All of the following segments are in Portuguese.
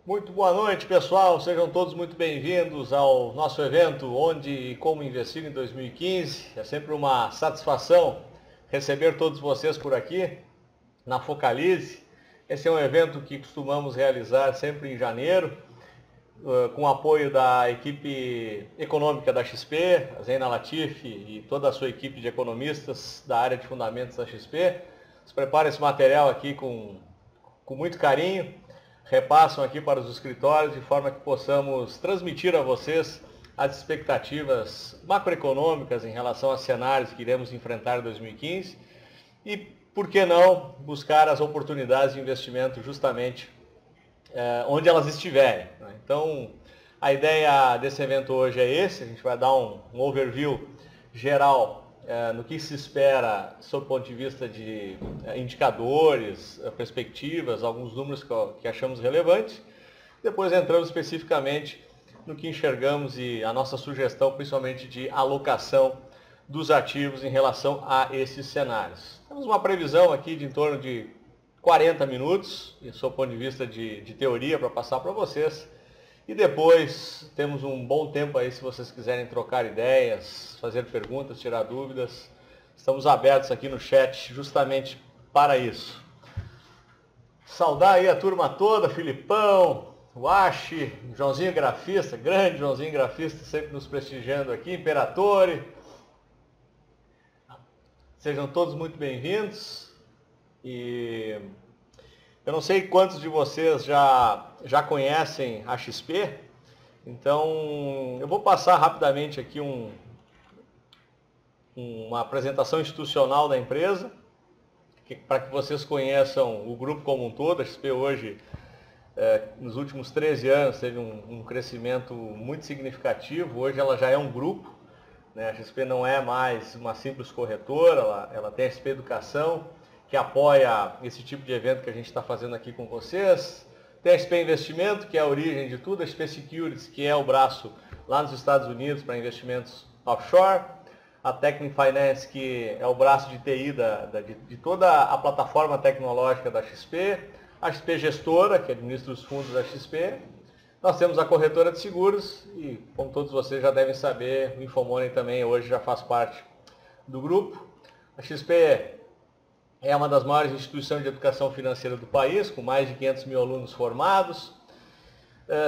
Muito boa noite, pessoal. Sejam todos muito bem-vindos ao nosso evento Onde e Como Investir em 2015. É sempre uma satisfação receber todos vocês por aqui na Focalize. Esse é um evento que costumamos realizar sempre em janeiro, com o apoio da equipe econômica da XP, a Zeina Latif e toda a sua equipe de economistas da área de fundamentos da XP. Eles preparam esse material aqui com muito carinho, repassam aqui para os escritórios de forma que possamos transmitir a vocês as expectativas macroeconômicas em relação aos cenários que iremos enfrentar em 2015 e, por que não, buscar as oportunidades de investimento justamente onde elas estiverem. Então, a ideia desse evento hoje é esse, a gente vai dar um overview geral no que se espera sob o ponto de vista de indicadores, perspectivas, alguns números que achamos relevantes. Depois entramos especificamente no que enxergamos e a nossa sugestão, principalmente de alocação dos ativos em relação a esses cenários. Temos uma previsão aqui de em torno de 40 minutos, sob o ponto de vista de teoria, para passar para vocês. E depois temos um bom tempo aí se vocês quiserem trocar ideias, fazer perguntas, tirar dúvidas. Estamos abertos aqui no chat justamente para isso. Saudar aí a turma toda, Filipão, Washi, Joãozinho Grafista, grande Joãozinho Grafista, sempre nos prestigiando aqui, Imperatore. Sejam todos muito bem-vindos. E eu não sei quantos de vocês já conhecem a XP, então eu vou passar rapidamente aqui uma apresentação institucional da empresa, para que vocês conheçam o grupo como um todo. A XP hoje, nos últimos 13 anos, teve um crescimento muito significativo. Hoje ela já é um grupo, né? A XP não é mais uma simples corretora, ela tem a XP Educação, que apoia esse tipo de evento que a gente está fazendo aqui com vocês. Tem a XP Investimento, que é a origem de tudo, a XP Securities, que é o braço lá nos Estados Unidos para investimentos offshore, a Technic Finance, que é o braço de TI de toda a plataforma tecnológica da XP, a XP Gestora, que administra os fundos da XP. Nós temos a corretora de seguros e, como todos vocês já devem saber, o Infomoney também hoje já faz parte do grupo. A XP é uma das maiores instituições de educação financeira do país, com mais de 500 mil alunos formados.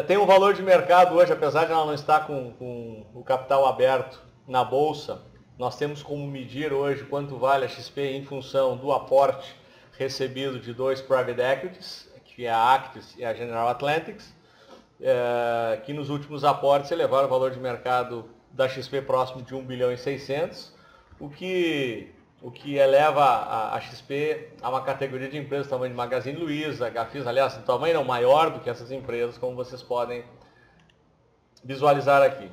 Tem um valor de mercado hoje, apesar de ela não estar com o capital aberto na Bolsa, nós temos como medir hoje quanto vale a XP em função do aporte recebido de dois private equities, que é a Actis e a General Athletics, que nos últimos aportes elevaram o valor de mercado da XP próximo de 1 bilhão e 600, o que eleva a XP a uma categoria de empresas do tamanho de Magazine Luiza, Gafisa, aliás, o tamanho não maior do que essas empresas, como vocês podem visualizar aqui.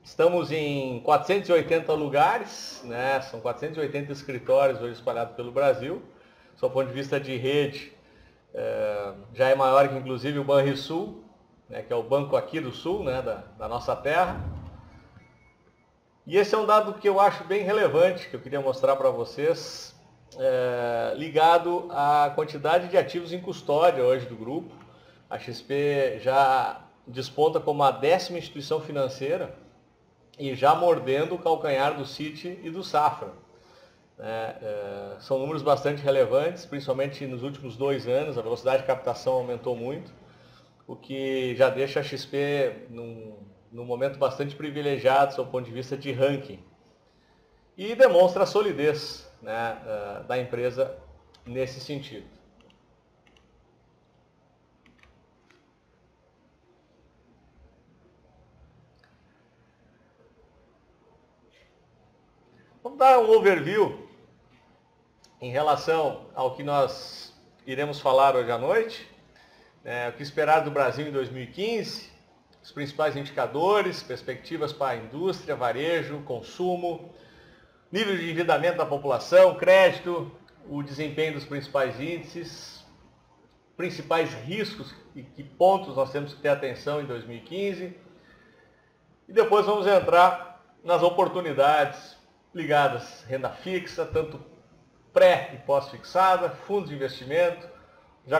Estamos em 480 lugares, né? São 480 escritórios hoje espalhados pelo Brasil. Do ponto de vista de rede, já é maior que inclusive o Banrisul, né? Que é o banco aqui do sul, né? da nossa terra. E esse é um dado que eu acho bem relevante, que eu queria mostrar para vocês, ligado à quantidade de ativos em custódia hoje do grupo. A XP já desponta como a 10ª instituição financeira e já mordendo o calcanhar do Citi e do Safra. São números bastante relevantes, principalmente nos últimos 2 anos, a velocidade de captação aumentou muito, o que já deixa a XP num momento bastante privilegiado, do ponto de vista de ranking. E demonstra a solidez, né, da empresa nesse sentido. Vamos dar um overview em relação ao que nós iremos falar hoje à noite. O que esperar do Brasil em 2015. Os principais indicadores, perspectivas para a indústria, varejo, consumo, nível de endividamento da população, crédito, o desempenho dos principais índices, principais riscos e que pontos nós temos que ter atenção em 2015. E depois vamos entrar nas oportunidades ligadas à renda fixa, tanto pré e pós-fixada, fundos de investimento, já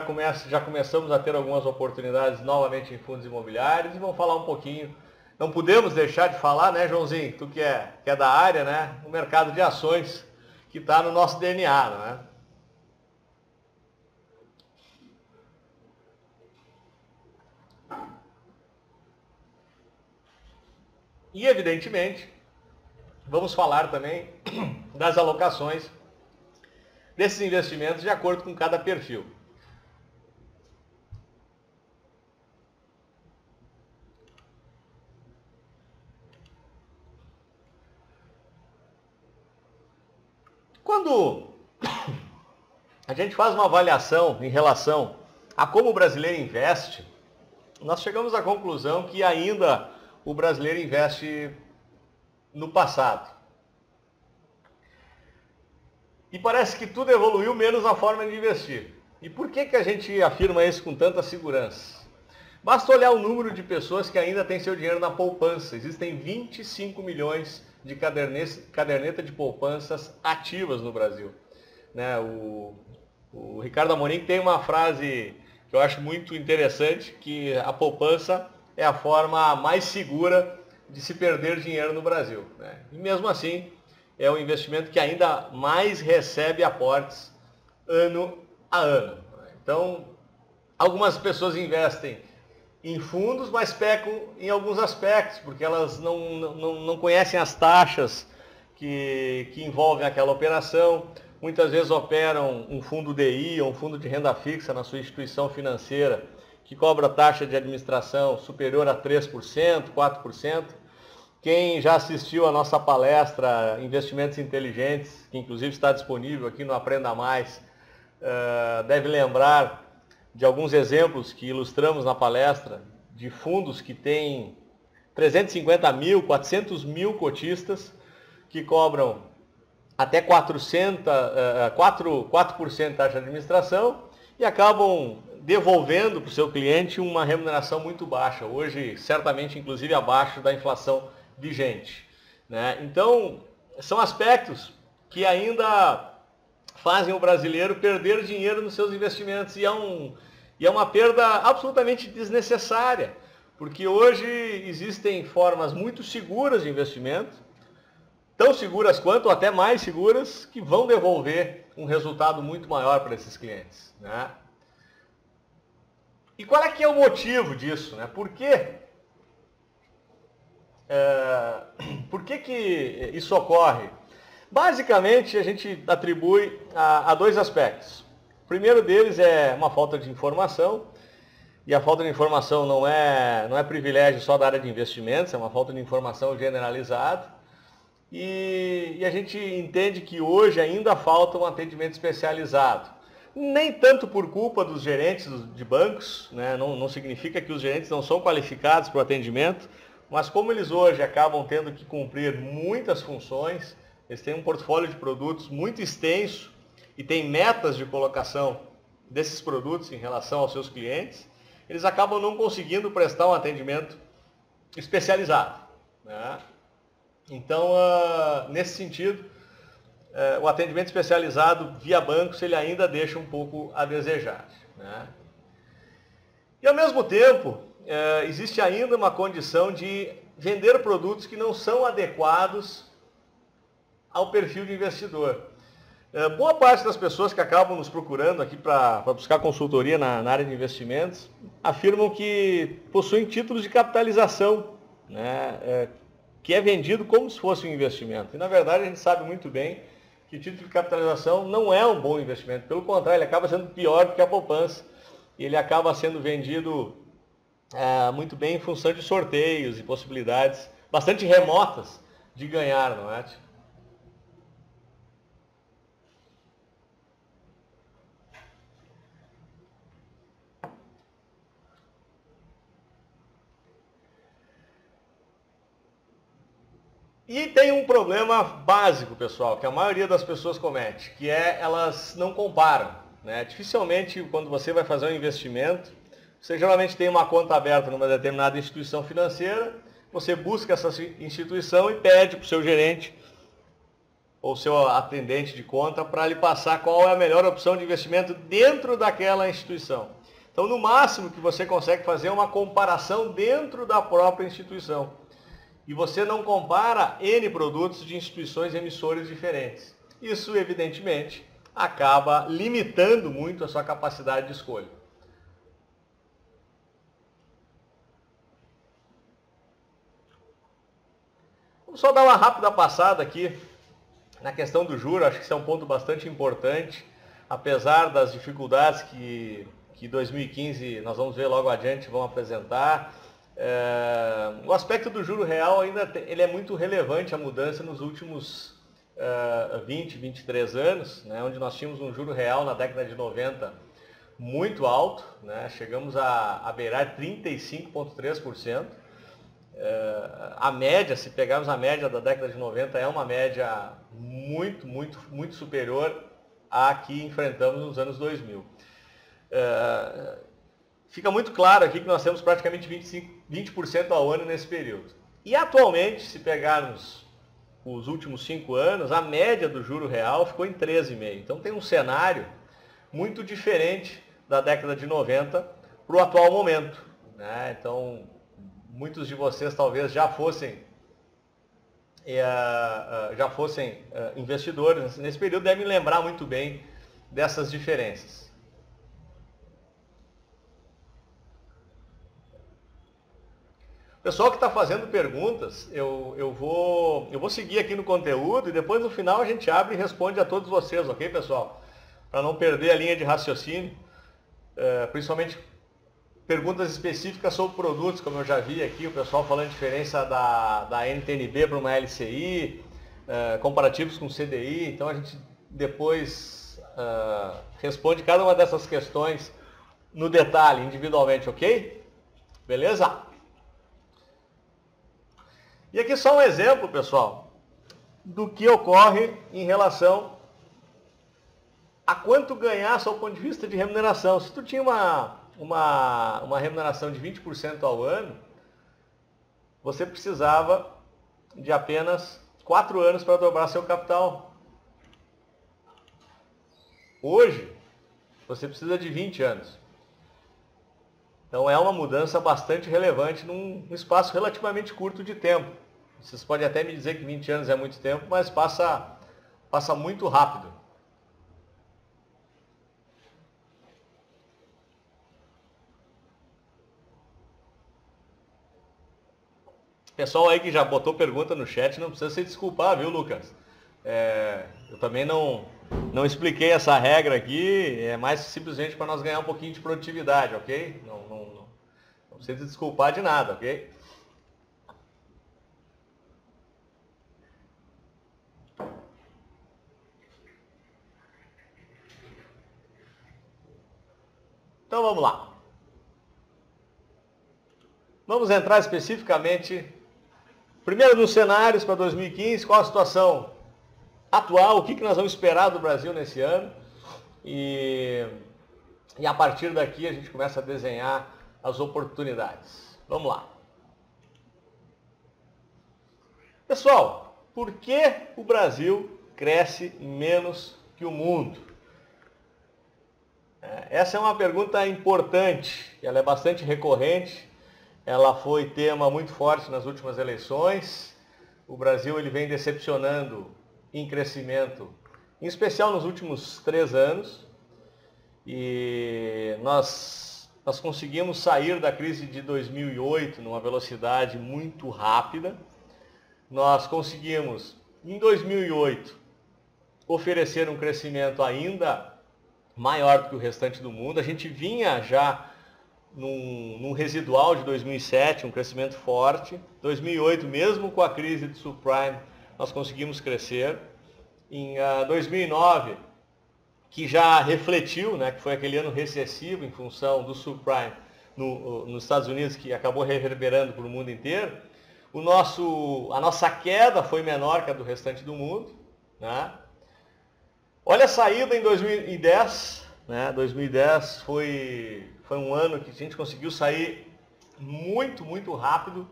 começamos a ter algumas oportunidades novamente em fundos imobiliários e vamos falar um pouquinho. Não podemos deixar de falar, né, Joãozinho, tu que é da área, né, o mercado de ações que está no nosso DNA, não é? E, evidentemente, vamos falar também das alocações desses investimentos de acordo com cada perfil. Quando a gente faz uma avaliação em relação a como o brasileiro investe, nós chegamos à conclusão que ainda o brasileiro investe no passado. E parece que tudo evoluiu menos a forma de investir. E por que a gente afirma isso com tanta segurança? Basta olhar o número de pessoas que ainda têm seu dinheiro na poupança. Existem 25 milhões de caderneta de poupanças ativas no Brasil. Né? O Ricardo Amorim tem uma frase que eu acho muito interessante, que a poupança é a forma mais segura de se perder dinheiro no Brasil. Né? E mesmo assim, é o investimento que ainda mais recebe aportes ano a ano. Então, algumas pessoas investem em fundos, mas pecam em alguns aspectos, porque elas não conhecem as taxas que envolvem aquela operação. Muitas vezes operam um fundo DI ou um fundo de renda fixa na sua instituição financeira, que cobra taxa de administração superior a 3%, 4%. Quem já assistiu a nossa palestra Investimentos Inteligentes, que inclusive está disponível aqui no Aprenda Mais, deve lembrar de alguns exemplos que ilustramos na palestra, de fundos que têm 350 mil, 400 mil cotistas, que cobram até 4% de taxa de administração e acabam devolvendo para o seu cliente uma remuneração muito baixa, hoje certamente inclusive abaixo da inflação vigente. Né? Então, são aspectos que ainda fazem o brasileiro perder dinheiro nos seus investimentos e é uma perda absolutamente desnecessária, porque hoje existem formas muito seguras de investimento, tão seguras quanto ou até mais seguras, que vão devolver um resultado muito maior para esses clientes. Né? E qual é que é o motivo disso? Né? Por que isso ocorre? Basicamente, a gente atribui a dois aspectos. O primeiro deles é uma falta de informação, e a falta de informação não é privilégio só da área de investimentos, é uma falta de informação generalizada. E a gente entende que hoje ainda falta um atendimento especializado. Nem tanto por culpa dos gerentes de bancos, né? Não significa que os gerentes não são qualificados para o atendimento, mas como eles hoje acabam tendo que cumprir muitas funções, eles têm um portfólio de produtos muito extenso e têm metas de colocação desses produtos em relação aos seus clientes, eles acabam não conseguindo prestar um atendimento especializado. Né? Então, nesse sentido, o atendimento especializado via bancos ele ainda deixa um pouco a desejar. Né? E ao mesmo tempo, existe ainda uma condição de vender produtos que não são adequados ao perfil de investidor. Boa parte das pessoas que acabam nos procurando aqui para buscar consultoria na área de investimentos afirmam que possuem títulos de capitalização, né, que é vendido como se fosse um investimento. E na verdade a gente sabe muito bem que título de capitalização não é um bom investimento. Pelo contrário, ele acaba sendo pior do que a poupança. E ele acaba sendo vendido muito bem em função de sorteios e possibilidades bastante remotas de ganhar, não é? E tem um problema básico, pessoal, que a maioria das pessoas comete, que é elas não comparam. Né? Dificilmente, quando você vai fazer um investimento, você geralmente tem uma conta aberta numa determinada instituição financeira, você busca essa instituição e pede para o seu gerente ou seu atendente de conta para lhe passar qual é a melhor opção de investimento dentro daquela instituição. Então, no máximo que você consegue fazer é uma comparação dentro da própria instituição. E você não compara N produtos de instituições emissoras diferentes. Isso, evidentemente, acaba limitando muito a sua capacidade de escolha. Vamos só dar uma rápida passada aqui na questão do juro. Acho que isso é um ponto bastante importante, apesar das dificuldades que 2015, nós vamos ver logo adiante, vão apresentar. O aspecto do juro real ainda ele é muito relevante, a mudança nos últimos 20, 23 anos, né, onde nós tínhamos um juro real na década de 90 muito alto, né, chegamos a beirar 35,3%. A média, se pegarmos a média da década de 90, é uma média muito superior à que enfrentamos nos anos 2000. Fica muito claro aqui que nós temos praticamente 20% ao ano nesse período. E atualmente, se pegarmos os últimos 5 anos, a média do juro real ficou em 13,5%. Então tem um cenário muito diferente da década de 90 para o atual momento, né? Então, muitos de vocês talvez já fossem investidores nesse período, devem lembrar muito bem dessas diferenças. Pessoal que está fazendo perguntas, eu vou seguir aqui no conteúdo e depois no final a gente abre e responde a todos vocês, ok, pessoal? Para não perder a linha de raciocínio, principalmente perguntas específicas sobre produtos, como eu já vi aqui, o pessoal falando a diferença da NTNB para uma LCI, comparativos com CDI, então a gente depois responde cada uma dessas questões no detalhe, individualmente, ok? Beleza? E aqui só um exemplo, pessoal, do que ocorre em relação a quanto ganhar sob o ponto de vista de remuneração. Se tu tinha uma remuneração de 20% ao ano, você precisava de apenas 4 anos para dobrar seu capital. Hoje, você precisa de 20 anos. Então é uma mudança bastante relevante num espaço relativamente curto de tempo. Vocês podem até me dizer que 20 anos é muito tempo, mas passa muito rápido. Pessoal aí que já botou pergunta no chat, não precisa se desculpar, viu, Lucas? Eu também não expliquei essa regra aqui, é mais simplesmente para nós ganhar um pouquinho de produtividade, ok? Não precisa se desculpar de nada, ok? Então vamos lá. Vamos entrar especificamente, primeiro nos cenários para 2015, qual a situação atual, o que nós vamos esperar do Brasil nesse ano. E a partir daqui a gente começa a desenhar as oportunidades. Vamos lá. Pessoal, por que o Brasil cresce menos que o mundo? Essa é uma pergunta importante, ela é bastante recorrente, ela foi tema muito forte nas últimas eleições. O Brasil ele vem decepcionando em crescimento, em especial nos últimos 3 anos, e nós conseguimos sair da crise de 2008 numa velocidade muito rápida. Nós conseguimos, em 2008, oferecer um crescimento ainda maior do que o restante do mundo. A gente vinha já num residual de 2007, um crescimento forte. 2008, mesmo com a crise do subprime, nós conseguimos crescer. Em 2009, que já refletiu, né, que foi aquele ano recessivo em função do subprime nos Estados Unidos, que acabou reverberando para o mundo inteiro, a nossa queda foi menor que a do restante do mundo, né? Olha a saída em 2010, né? 2010 foi um ano que a gente conseguiu sair muito rápido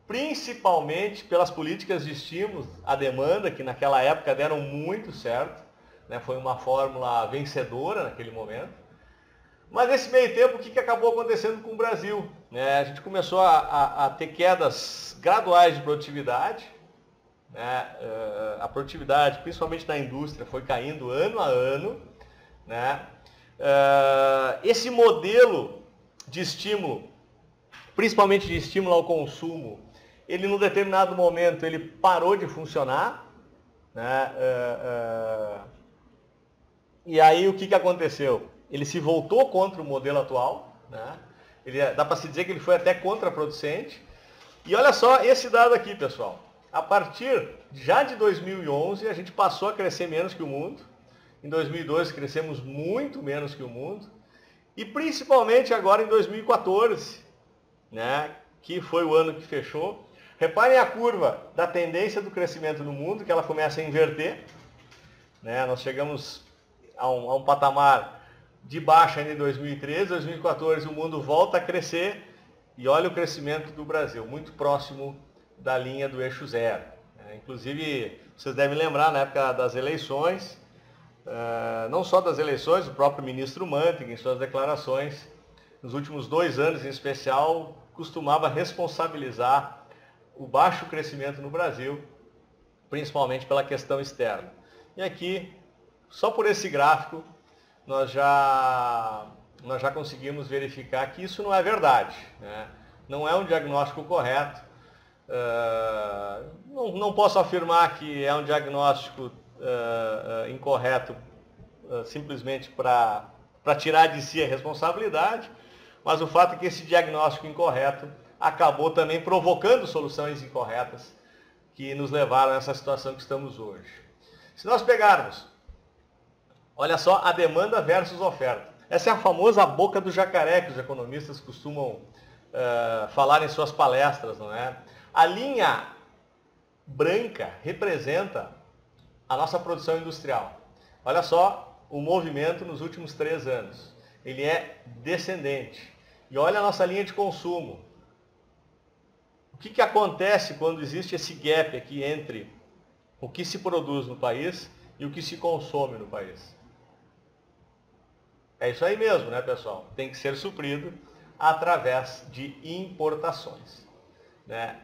principalmente pelas políticas de estímulos à demanda, que naquela época deram muito certo, né? Foi uma fórmula vencedora naquele momento. Mas nesse meio tempo, o que acabou acontecendo com o Brasil? Né? A gente começou a ter quedas graduais de produtividade, né? A produtividade, principalmente na indústria, foi caindo ano a ano, né? Esse modelo de estímulo, principalmente de estímulo ao consumo, ele num determinado momento ele parou de funcionar, né? E aí o que aconteceu? Ele se voltou contra o modelo atual, né? Dá para se dizer que ele foi até contraproducente. E olha só esse dado aqui, pessoal. A partir já de 2011, a gente passou a crescer menos que o mundo. Em 2012, crescemos muito menos que o mundo. E principalmente agora em 2014, né, que foi o ano que fechou. Reparem a curva da tendência do crescimento no mundo, que ela começa a inverter. Né? Nós chegamos a um patamar de baixa ainda em 2013, 2014 o mundo volta a crescer e olha o crescimento do Brasil, muito próximo da linha do eixo zero. Inclusive, vocês devem lembrar, na época das eleições, não só das eleições, o próprio ministro Mantega, em suas declarações, nos últimos 2 anos em especial, costumava responsabilizar o baixo crescimento no Brasil, principalmente pela questão externa. E aqui, só por esse gráfico, nós já conseguimos verificar que isso não é verdade, né? Não é um diagnóstico correto. Não posso afirmar que é um diagnóstico incorreto simplesmente para tirar de si a responsabilidade, mas o fato é que esse diagnóstico incorreto acabou também provocando soluções incorretas que nos levaram a essa situação que estamos hoje. Se nós pegarmos, olha só, a demanda versus oferta. Essa é a famosa boca do jacaré que os economistas costumam falar em suas palestras, não é? A linha branca representa a nossa produção industrial. Olha só o movimento nos últimos 3 anos. Ele é descendente. E olha a nossa linha de consumo. O que acontece quando existe esse gap aqui entre o que se produz no país e o que se consome no país? É isso aí mesmo, né, pessoal? Tem que ser suprido através de importações, né?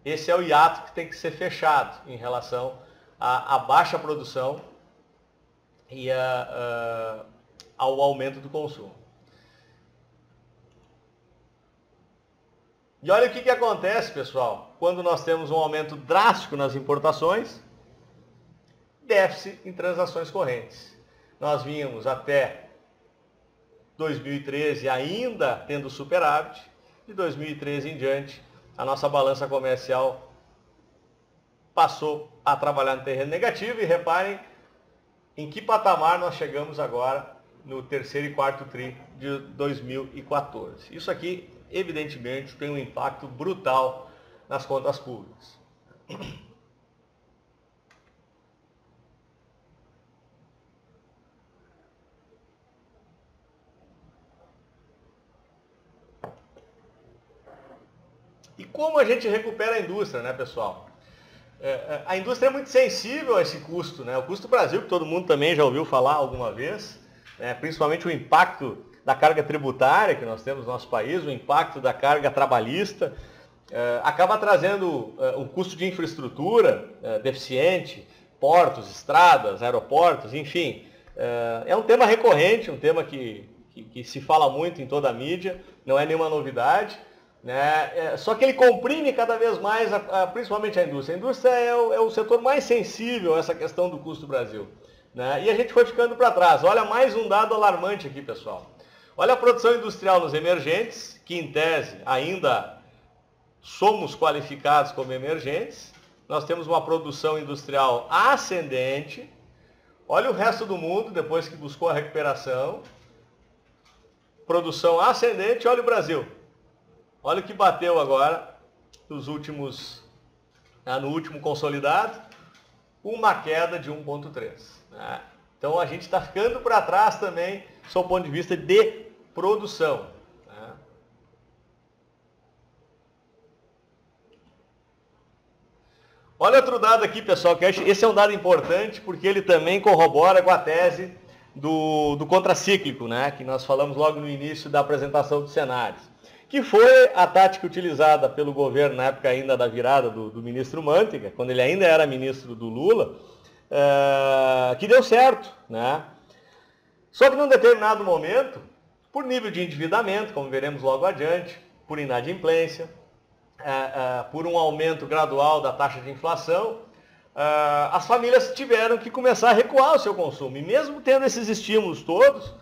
Esse é o hiato que tem que ser fechado em relação à baixa produção e ao aumento do consumo. E olha o que acontece, pessoal, quando nós temos um aumento drástico nas importações, déficit em transações correntes. Nós vínhamos até 2013 ainda tendo superávit, de 2013 em diante, a nossa balança comercial passou a trabalhar no terreno negativo e reparem em que patamar nós chegamos agora no terceiro e quarto tri de 2014. Isso aqui, evidentemente, tem um impacto brutal nas contas públicas. E como a gente recupera a indústria, né, pessoal? A indústria é muito sensível a esse custo, né? O custo Brasil, que todo mundo também já ouviu falar alguma vez, né? Principalmente o impacto da carga tributária que nós temos no nosso país, o impacto da carga trabalhista, acaba trazendo um custo de infraestrutura deficiente, portos, estradas, aeroportos, enfim. É um tema recorrente, um tema que se fala muito em toda a mídia, não é nenhuma novidade. Né? Só que ele comprime cada vez mais, principalmente a indústria. A indústria é o setor mais sensível a essa questão do custo do Brasil. Né? E a gente foi ficando para trás. Olha mais um dado alarmante aqui, pessoal. Olha a produção industrial nos emergentes, que em tese ainda somos qualificados como emergentes. Nós temos uma produção industrial ascendente. Olha o resto do mundo, depois que buscou a recuperação. Produção ascendente, olha o Brasil. Olha o que bateu agora no último consolidado, uma queda de 1,3. Né? Então a gente está ficando para trás também, sob o ponto de vista de produção. Né? Olha outro dado aqui, pessoal, que esse é um dado importante porque ele também corrobora com a tese do contracíclico, né, que nós falamos logo no início da apresentação dos cenários, que foi a tática utilizada pelo governo na época ainda da virada do ministro Mantega, quando ele ainda era ministro do Lula, que deu certo, né? Só que num determinado momento, por nível de endividamento, como veremos logo adiante, por inadimplência, por um aumento gradual da taxa de inflação, as famílias tiveram que começar a recuar o seu consumo. E mesmo tendo esses estímulos todos,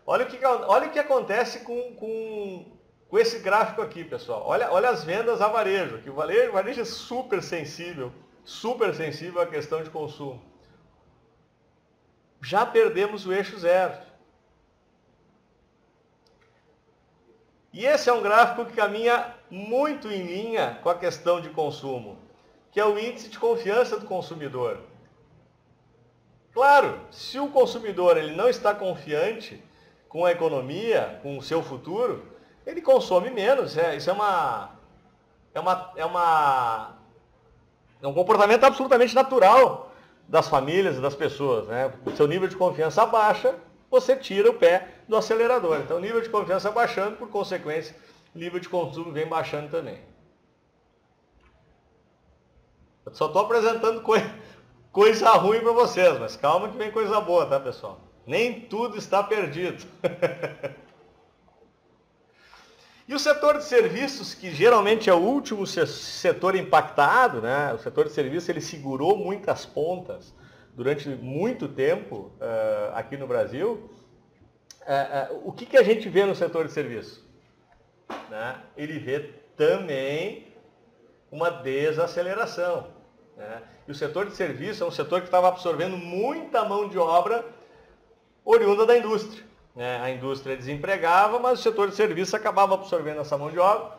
olha o que acontece com esse gráfico aqui, pessoal. Olha as vendas a varejo, que o varejo é super sensível à questão de consumo. Já perdemos o eixo zero. E esse é um gráfico que caminha muito em linha com a questão de consumo, que é o índice de confiança do consumidor. Claro, se o consumidor ele não está confiante com a economia, com o seu futuro, ele consome menos. Isso é um comportamento absolutamente natural das famílias e das pessoas, né? O seu nível de confiança baixa, você tira o pé do acelerador. Então, o nível de confiança baixando, por consequência, o nível de consumo vem baixando também. Eu só estou apresentando coisa ruim para vocês, mas calma que vem coisa boa, tá, pessoal? Nem tudo está perdido. E o setor de serviços, que geralmente é o último setor impactado, né? O setor de serviços ele segurou muitas pontas durante muito tempo aqui no Brasil. O que a gente vê no setor de serviços? Né? Ele vê também uma desaceleração. Né? E o setor de serviços é um setor que estava absorvendo muita mão de obra oriunda da indústria. A indústria desempregava, mas o setor de serviços acabava absorvendo essa mão de obra,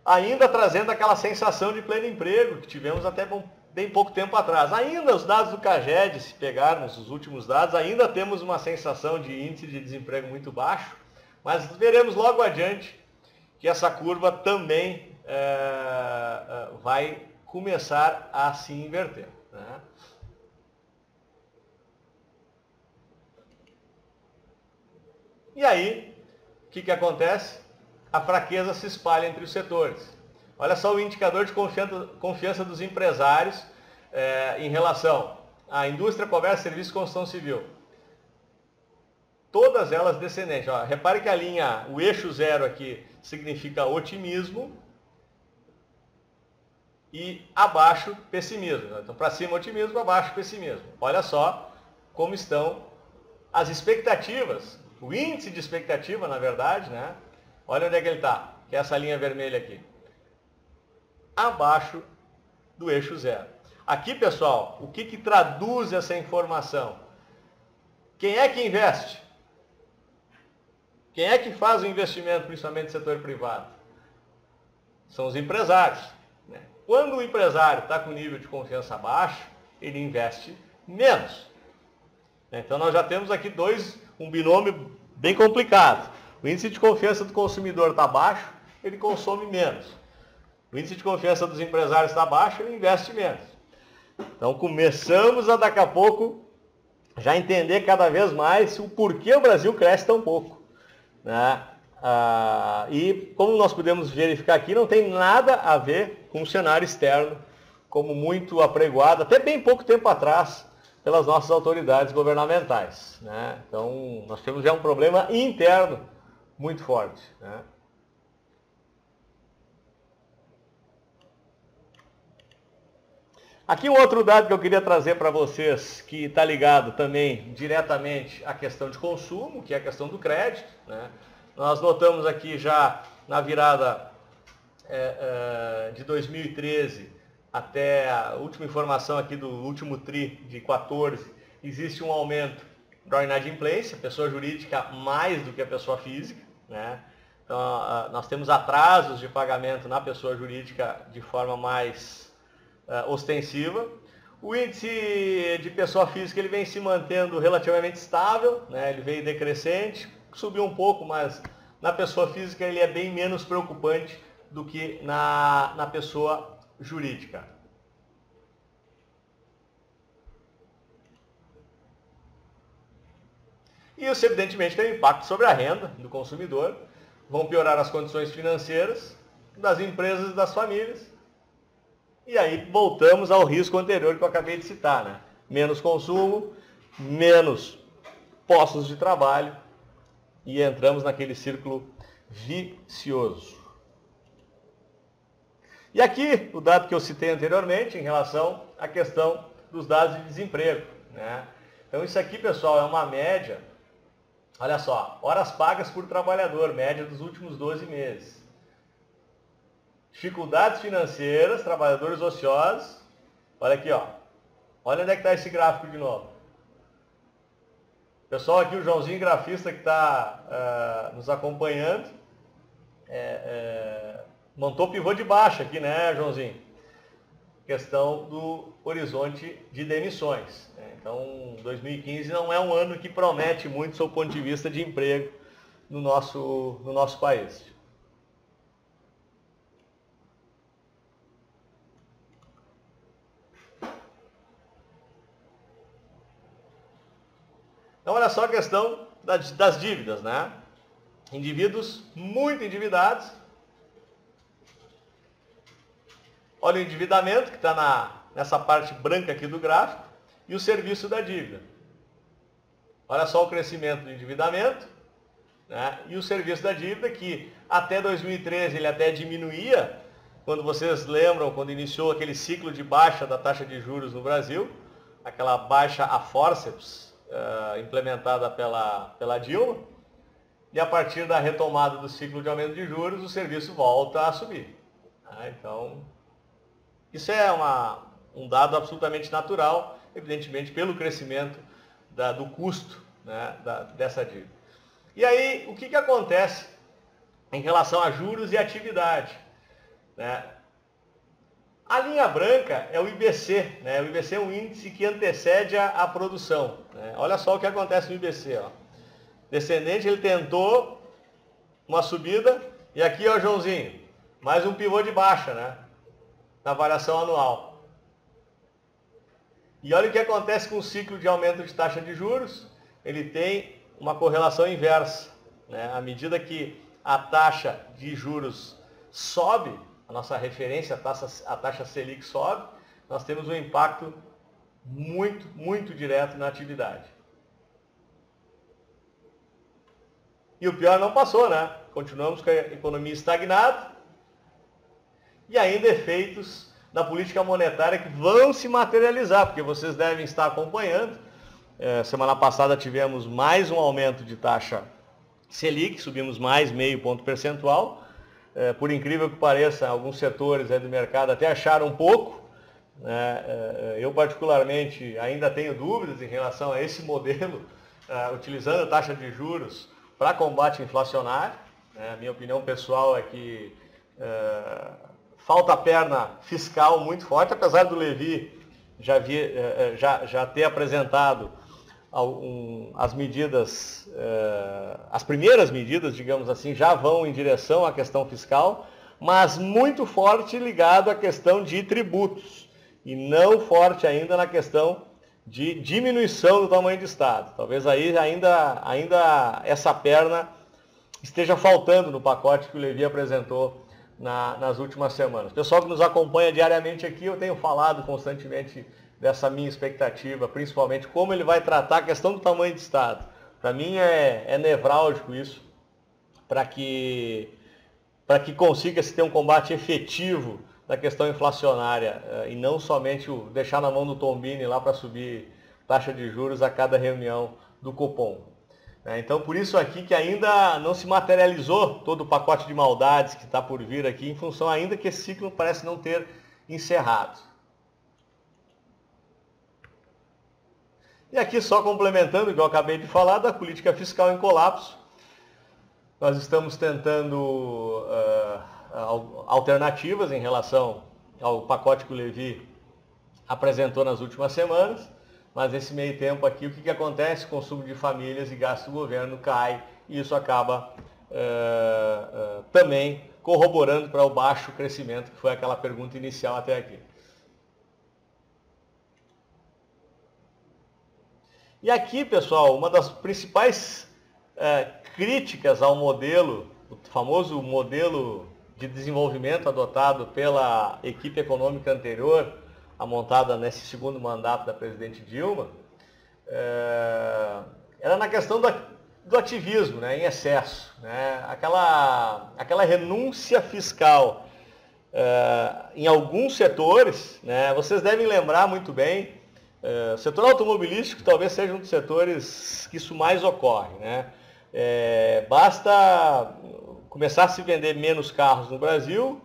ainda trazendo aquela sensação de pleno emprego que tivemos até bem pouco tempo atrás. Ainda os dados do CAGED, se pegarmos os últimos dados, ainda temos uma sensação de índice de desemprego muito baixo, mas veremos logo adiante que essa curva também vai começar a se inverter. Né? E aí, o que acontece? A fraqueza se espalha entre os setores. Olha só o indicador de confiança dos empresários em relação à indústria, comércio, serviço e construção civil. Todas elas descendentes. Ó, repare que a linha, o eixo zero aqui, significa otimismo e abaixo pessimismo. Então, para cima otimismo, para baixo pessimismo. Olha só como estão as expectativas. O índice de expectativa, na verdade, né? Olha onde é que ele está, que é essa linha vermelha aqui. Abaixo do eixo zero. Aqui, pessoal, o que traduz essa informação? Quem é que investe? Quem é que faz o investimento, principalmente no setor privado? São os empresários. Né? Quando o empresário está com nível de confiança baixo, ele investe menos. Então, nós já temos aqui um binômio bem complicado. O índice de confiança do consumidor está baixo, ele consome menos. O índice de confiança dos empresários está baixo, ele investe menos. Então, começamos a, daqui a pouco, já entender cada vez mais o porquê o Brasil cresce tão pouco. Né? E, como nós podemos verificar aqui, não tem nada a ver com o cenário externo, como muito apregoado, até bem pouco tempo atrás, pelas nossas autoridades governamentais. Né? Então, nós temos já um problema interno muito forte. Né? Aqui um outro dado que eu queria trazer para vocês, que está ligado também diretamente à questão de consumo, que é a questão do crédito. Né? Nós notamos aqui já na virada de 2013, até a última informação aqui do último TRI de 14, existe um aumento da inadimplência, pessoa jurídica mais do que a pessoa física. Né? Então, nós temos atrasos de pagamento na pessoa jurídica de forma mais ostensiva. O índice de pessoa física ele vem se mantendo relativamente estável, né? Ele veio decrescente, subiu um pouco, mas na pessoa física ele é bem menos preocupante do que na pessoa jurídica. E isso, evidentemente, tem um impacto sobre a renda do consumidor, vão piorar as condições financeiras das empresas e das famílias. E aí voltamos ao risco anterior que eu acabei de citar, né? Menos consumo, menos postos de trabalho e entramos naquele círculo vicioso. E aqui o dado que eu citei anteriormente em relação à questão dos dados de desemprego, né? Então isso aqui, pessoal, é uma média, olha só, horas pagas por trabalhador, média dos últimos 12 meses. Dificuldades financeiras, trabalhadores ociosos, olha aqui, ó. Olha onde é que está esse gráfico de novo. Pessoal, aqui o Joãozinho, grafista que está nos acompanhando, montou pivô de baixa aqui, né, Joãozinho? Questão do horizonte de demissões. Então, 2015 não é um ano que promete muito sob o ponto de vista de emprego no nosso país. Então, olha só a questão das dívidas, né? Indivíduos muito endividados. Olha o endividamento, que está nessa parte branca aqui do gráfico, e o serviço da dívida. Olha só o crescimento do endividamento, né? E o serviço da dívida, que até 2013 ele até diminuía, quando vocês lembram, quando iniciou aquele ciclo de baixa da taxa de juros no Brasil, aquela baixa a forceps, implementada pela Dilma, e a partir da retomada do ciclo de aumento de juros, o serviço volta a subir. Então, isso é um dado absolutamente natural, evidentemente pelo crescimento do custo, né, dessa dívida. E aí, o que acontece em relação a juros e atividade? Né? A linha branca é o IBC, né? O IBC é um índice que antecede a produção, né? Olha só o que acontece no IBC, ó. Descendente, ele tentou uma subida, e aqui, ó, Joãozinho, mais um pivô de baixa, né? Na variação anual. E olha o que acontece com o ciclo de aumento de taxa de juros, ele tem uma correlação inversa, né? À medida que a taxa de juros sobe, a nossa referência, a taxa Selic sobe, nós temos um impacto muito, muito direto na atividade. E o pior não passou, né? Continuamos com a economia estagnada e ainda efeitos da política monetária que vão se materializar, porque vocês devem estar acompanhando. Semana passada tivemos mais um aumento de taxa Selic, subimos mais meio ponto percentual. Por incrível que pareça, alguns setores do mercado até acharam um pouco. Eu, particularmente, ainda tenho dúvidas em relação a esse modelo, utilizando a taxa de juros para combate inflacionário. A minha opinião pessoal é que falta perna fiscal muito forte, apesar do Levy já ter apresentado as medidas, as primeiras medidas, digamos assim, já vão em direção à questão fiscal, mas muito forte ligado à questão de tributos e não forte ainda na questão de diminuição do tamanho do Estado. Talvez aí ainda essa perna esteja faltando no pacote que o Levy apresentou nas últimas semanas. Pessoal que nos acompanha diariamente aqui, eu tenho falado constantemente dessa minha expectativa, principalmente como ele vai tratar a questão do tamanho do Estado. Para mim é nevrálgico isso, para que consiga se ter um combate efetivo da questão inflacionária e não somente deixar na mão do Tombini lá para subir taxa de juros a cada reunião do Copom. Então, por isso aqui que ainda não se materializou todo o pacote de maldades que está por vir aqui, em função ainda que esse ciclo parece não ter encerrado. E aqui só complementando o que eu acabei de falar da política fiscal em colapso, nós estamos tentando alternativas em relação ao pacote que o Levy apresentou nas últimas semanas, mas nesse meio tempo aqui o que acontece? O consumo de famílias e gasto do governo cai e isso acaba também corroborando para o baixo crescimento, que foi aquela pergunta inicial até aqui. E aqui, pessoal, uma das principais críticas ao modelo, o famoso modelo de desenvolvimento adotado pela equipe econômica anterior, a montada nesse segundo mandato da presidente Dilma, era na questão do ativismo, né, em excesso, né, aquela renúncia fiscal em alguns setores, né, vocês devem lembrar muito bem, o setor automobilístico talvez seja um dos setores que isso mais ocorre, né, basta começar a se vender menos carros no Brasil,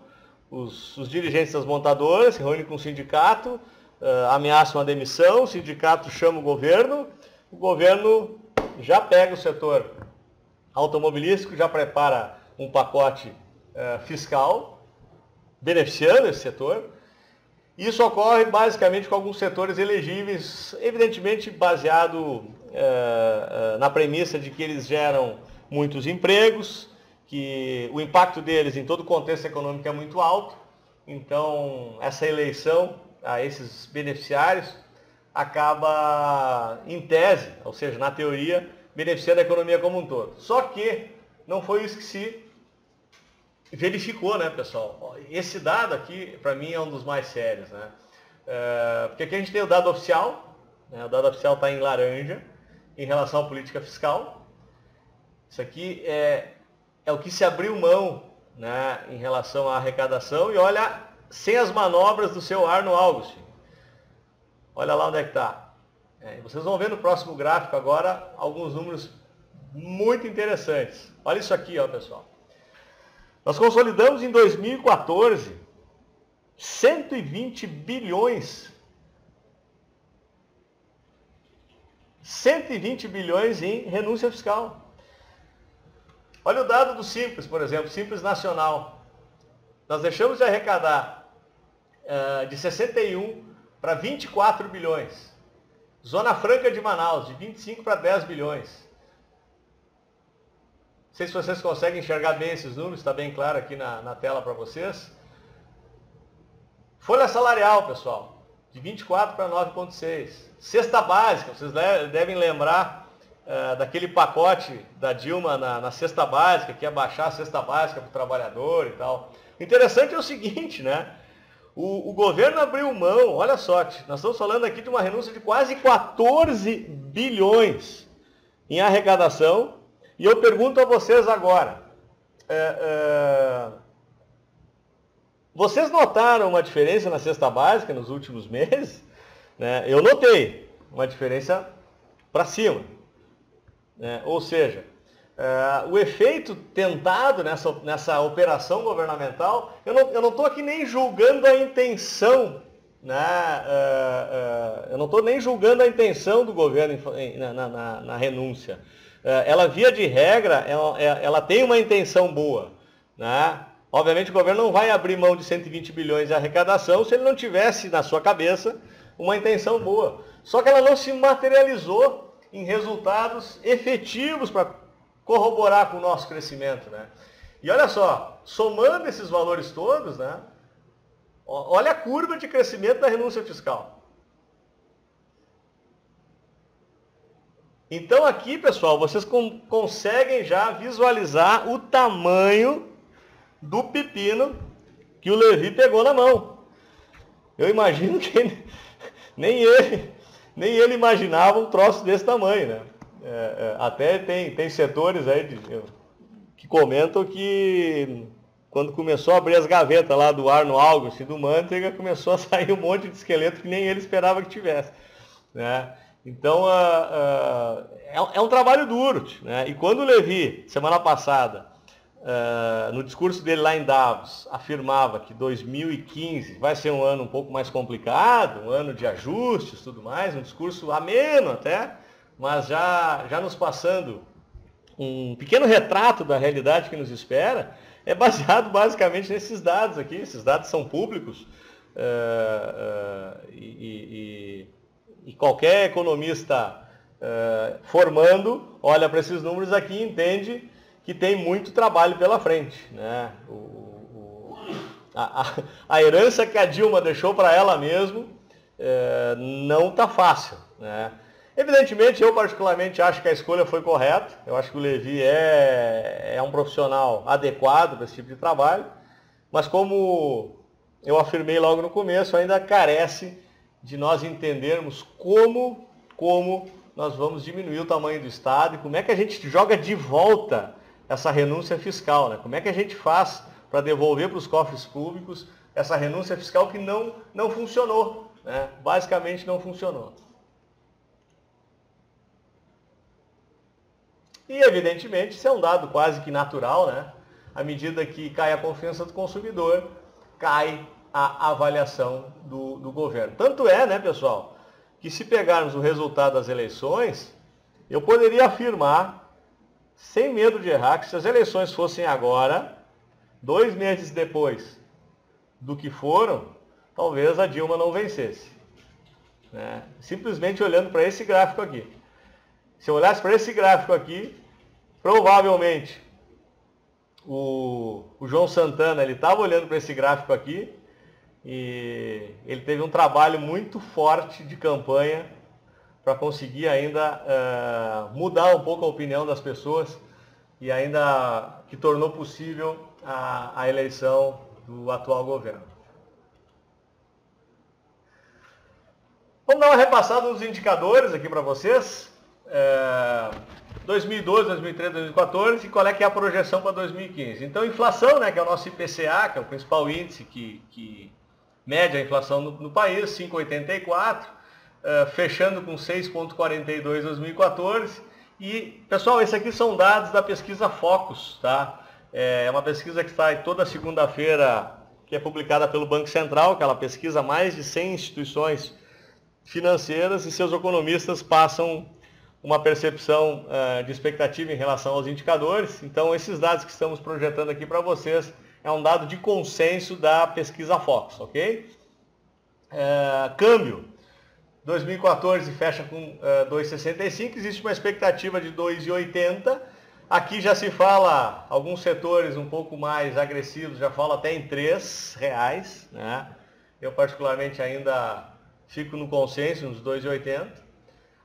os dirigentes das montadoras se reúnem com o sindicato, ameaçam a demissão, o sindicato chama o governo já pega o setor automobilístico, já prepara um pacote fiscal, beneficiando esse setor. Isso ocorre basicamente com alguns setores elegíveis, evidentemente baseado na premissa de que eles geram muitos empregos, que o impacto deles em todo o contexto econômico é muito alto. Então, essa eleição a esses beneficiários acaba, em tese, ou seja, na teoria, beneficiando a economia como um todo. Só que não foi isso que se verificou, né, pessoal? Esse dado aqui, para mim, é um dos mais sérios, né? Porque aqui a gente tem o dado oficial, né? O dado oficial está em laranja, em relação à política fiscal. Isso aqui é o que se abriu mão, né, em relação à arrecadação, e olha, sem as manobras do seu Arno August. Olha lá onde é que está. Vocês vão ver no próximo gráfico agora alguns números muito interessantes. Olha isso aqui, ó, pessoal. Nós consolidamos em 2014 120 bilhões. 120 bilhões em renúncia fiscal. Olha o dado do Simples, por exemplo, Simples Nacional. Nós deixamos de arrecadar de 61 para 24 bilhões. Zona Franca de Manaus, de 25 para 10 bilhões. Não sei se vocês conseguem enxergar bem esses números, está bem claro aqui na tela para vocês. Folha salarial, pessoal, de 24 para 9,6. Cesta básica, vocês devem lembrar daquele pacote da Dilma na cesta básica, que ia baixar a cesta básica para o trabalhador e tal. O interessante é o seguinte, né? O governo abriu mão, olha só, nós estamos falando aqui de uma renúncia de quase 14 bilhões em arrecadação, e eu pergunto a vocês agora, vocês notaram uma diferença na cesta básica nos últimos meses? Né? Eu notei uma diferença para cima. Ou seja, o efeito tentado nessa operação governamental, eu não estou aqui nem julgando a intenção, né? Eu não estou nem julgando a intenção do governo na renúncia. Ela, via de regra, ela tem uma intenção boa, né? Obviamente o governo não vai abrir mão de 120 bilhões de arrecadação se ele não tivesse na sua cabeça uma intenção boa. Só que ela não se materializou em resultados efetivos para corroborar com o nosso crescimento, né? E olha só, somando esses valores todos, né? Olha a curva de crescimento da renúncia fiscal. Então aqui, pessoal, vocês conseguem já visualizar o tamanho do pepino que o Levi pegou na mão. Eu imagino que nem ele imaginava um troço desse tamanho, né? Até tem setores aí que comentam que quando começou a abrir as gavetas lá do Arno August e do Manteiga, começou a sair um monte de esqueleto que nem ele esperava que tivesse, né? Então é um trabalho duro, né? E quando o Levi, semana passada, no discurso dele lá em Davos, afirmava que 2015 vai ser um ano um pouco mais complicado, um ano de ajustes, tudo mais, um discurso ameno até, mas já nos passando um pequeno retrato da realidade que nos espera, é baseado basicamente nesses dados aqui. Esses dados são públicos e qualquer economista formando olha para esses números aqui e entende que tem muito trabalho pela frente, né? A herança que a Dilma deixou para ela mesma não está fácil, né? Evidentemente, eu particularmente acho que a escolha foi correta. Eu acho que o Levi é um profissional adequado para esse tipo de trabalho. Mas como eu afirmei logo no começo, ainda carece de nós entendermos como nós vamos diminuir o tamanho do Estado e como é que a gente joga de volta essa renúncia fiscal, né? Como é que a gente faz para devolver para os cofres públicos essa renúncia fiscal que não funcionou, né? Basicamente não funcionou. E, evidentemente, isso é um dado quase que natural, né? À medida que cai a confiança do consumidor, cai a avaliação do governo. Tanto é, né, pessoal, que se pegarmos o resultado das eleições, eu poderia afirmar, sem medo de errar, que se as eleições fossem agora, 2 meses depois do que foram, talvez a Dilma não vencesse, né? Simplesmente olhando para esse gráfico aqui. Se eu olhasse para esse gráfico aqui, provavelmente o João Santana, ele estava olhando para esse gráfico aqui e ele teve um trabalho muito forte de campanha para conseguir ainda mudar um pouco a opinião das pessoas e ainda que tornou possível a eleição do atual governo. Vamos dar uma repassada nos indicadores aqui para vocês. 2012, 2013, 2014 e qual é que é a projeção para 2015. Então, inflação, né, que é o nosso IPCA, que é o principal índice que mede a inflação no país, 5,84, fechando com 6,42 em 2014. E, pessoal, esses aqui são dados da pesquisa Focus, tá? É uma pesquisa que sai toda segunda-feira, que é publicada pelo Banco Central, que ela pesquisa mais de 100 instituições financeiras e seus economistas passam uma percepção de expectativa em relação aos indicadores. Então, esses dados que estamos projetando aqui para vocês é um dado de consenso da pesquisa Focus, ok? Câmbio. 2014 fecha com 2,65, existe uma expectativa de 2,80. Aqui já se fala, alguns setores um pouco mais agressivos já falam até em R$3, né? Eu particularmente ainda fico no consenso, nos 2,80.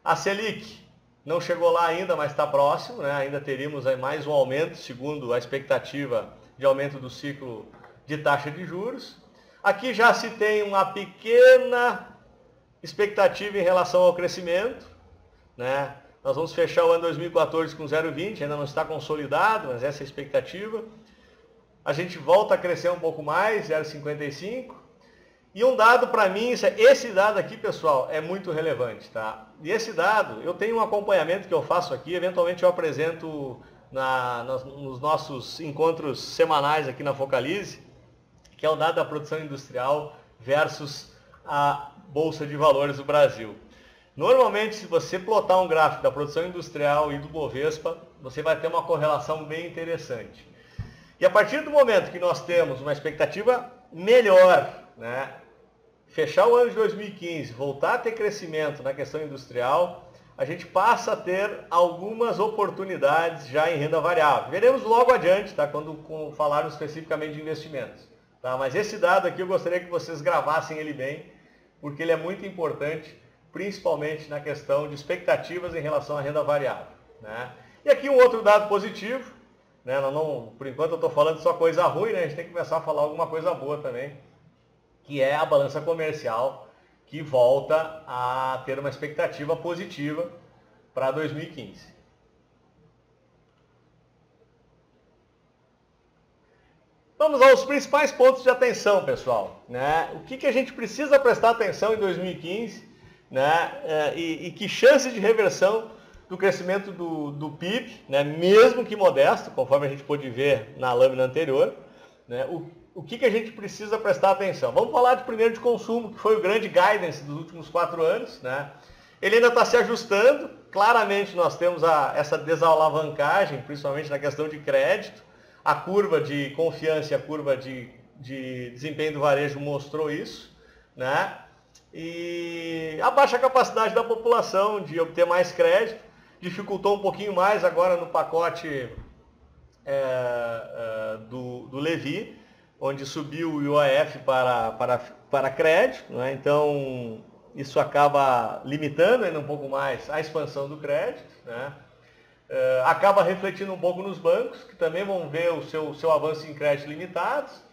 A Selic não chegou lá ainda, mas está próximo, né? Ainda teríamos aí mais um aumento, segundo a expectativa de aumento do ciclo de taxa de juros. Aqui já se tem uma pequena expectativa em relação ao crescimento, né? Nós vamos fechar o ano 2014 com 0,20, ainda não está consolidado, mas essa é a expectativa. A gente volta a crescer um pouco mais, 0,55. E um dado para mim, esse dado aqui, pessoal, é muito relevante, tá? E esse dado, eu tenho um acompanhamento que eu faço aqui, eventualmente eu apresento nos nossos encontros semanais aqui na Focalize, que é o dado da produção industrial versus a Bolsa de Valores do Brasil. Normalmente, se você plotar um gráfico da produção industrial e do Bovespa, você vai ter uma correlação bem interessante. E a partir do momento que nós temos uma expectativa melhor, né? Fechar o ano de 2015, voltar a ter crescimento na questão industrial, a gente passa a ter algumas oportunidades já em renda variável. Veremos logo adiante, tá? Quando falarmos especificamente de investimentos. Tá? Mas esse dado aqui eu gostaria que vocês gravassem ele bem, porque ele é muito importante, principalmente na questão de expectativas em relação à renda variável, né? E aqui um outro dado positivo, né? Por enquanto eu estou falando só coisa ruim, né? A gente tem que começar a falar alguma coisa boa também, que é a balança comercial, que volta a ter uma expectativa positiva para 2015. Vamos aos principais pontos de atenção, pessoal, né? O que a gente precisa prestar atenção em 2015, né? E que chance de reversão do crescimento do PIB, né? Mesmo que modesto, conforme a gente pôde ver na lâmina anterior, né? O que a gente precisa prestar atenção? Vamos falar primeiro de consumo, que foi o grande guidance dos últimos 4 anos, né? Ele ainda está se ajustando. Claramente nós temos essa desalavancagem, principalmente na questão de crédito. A curva de confiança e a curva de desempenho do varejo mostrou isso, né? E a baixa capacidade da população de obter mais crédito dificultou um pouquinho mais agora no pacote do Levi, onde subiu o IOF para crédito, né? Então isso acaba limitando ainda um pouco mais a expansão do crédito, né? Acaba refletindo um pouco nos bancos, que também vão ver o seu avanço em crédito limitados.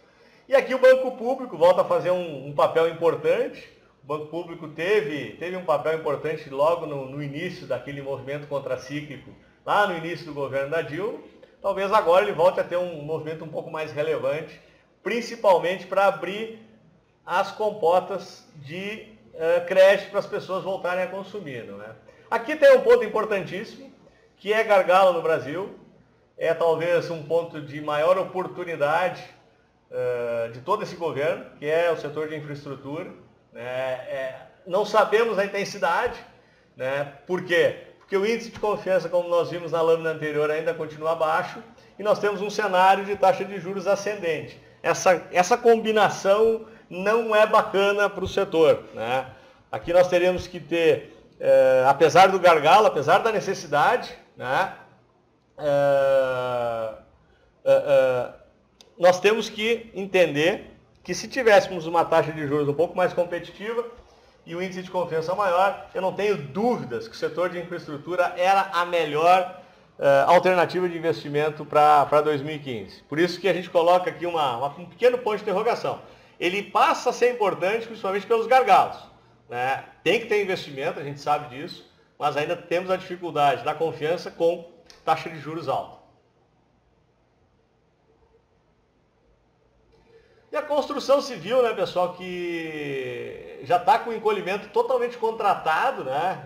E aqui o Banco Público volta a fazer um papel importante. O Banco Público teve um papel importante logo no início daquele movimento contracíclico, lá no início do governo da Dilma. Talvez agora ele volte a ter um movimento um pouco mais relevante, principalmente para abrir as comportas de crédito para as pessoas voltarem a consumir. Não é? Aqui tem um ponto importantíssimo, que é gargalo no Brasil, é talvez um ponto de maior oportunidade de todo esse governo, que é o setor de infraestrutura. Não sabemos a intensidade, né? Por quê? Porque o índice de confiança, como nós vimos na lâmina anterior, ainda continua baixo e nós temos um cenário de taxa de juros ascendente. Essa combinação não é bacana para o setor, né? Aqui nós teríamos que ter, apesar do gargalo, apesar da necessidade, né? Nós temos que entender que se tivéssemos uma taxa de juros um pouco mais competitiva e o índice de confiança maior, eu não tenho dúvidas que o setor de infraestrutura era a melhor alternativa de investimento para 2015. Por isso que a gente coloca aqui um pequeno ponto de interrogação. Ele passa a ser importante principalmente pelos gargalos, né? Tem que ter investimento, a gente sabe disso, mas ainda temos a dificuldade da confiança com taxa de juros alta. E a construção civil, né, pessoal, que já está com o encolhimento totalmente contratado, né?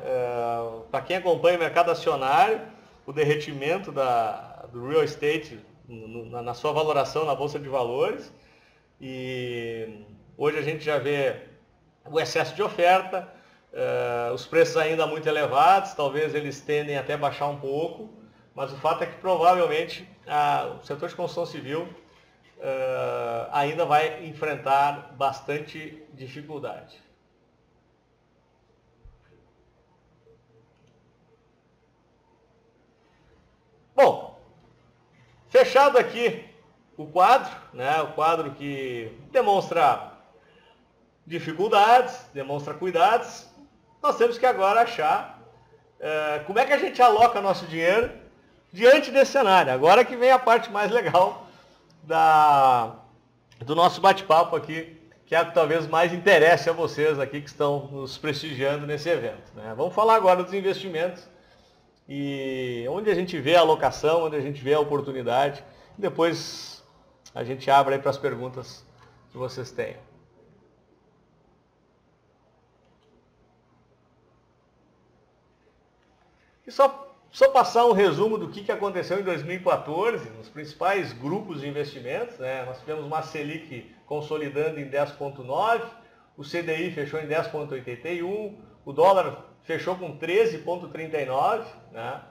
Para quem acompanha o mercado acionário, o derretimento do real estate na sua valoração na Bolsa de Valores. E hoje a gente já vê o excesso de oferta, os preços ainda muito elevados, talvez eles tendem até a baixar um pouco, mas o fato é que provavelmente o setor de construção civil ainda vai enfrentar bastante dificuldade. Bom, fechado aqui o quadro, né? O quadro que demonstra dificuldades, demonstra cuidados, nós temos que agora achar como é que a gente aloca nosso dinheiro diante desse cenário. Agora que vem a parte mais legal do nosso bate-papo aqui, que é o que talvez mais interesse a vocês aqui que estão nos prestigiando nesse evento, né? Vamos falar agora dos investimentos e onde a gente vê a alocação, onde a gente vê a oportunidade. Depois a gente abre aí para as perguntas que vocês tenham. E só passar um resumo do que aconteceu em 2014, nos principais grupos de investimentos, né? Nós tivemos uma Selic consolidando em 10,9, o CDI fechou em 10,81, o dólar fechou com 13,39, né?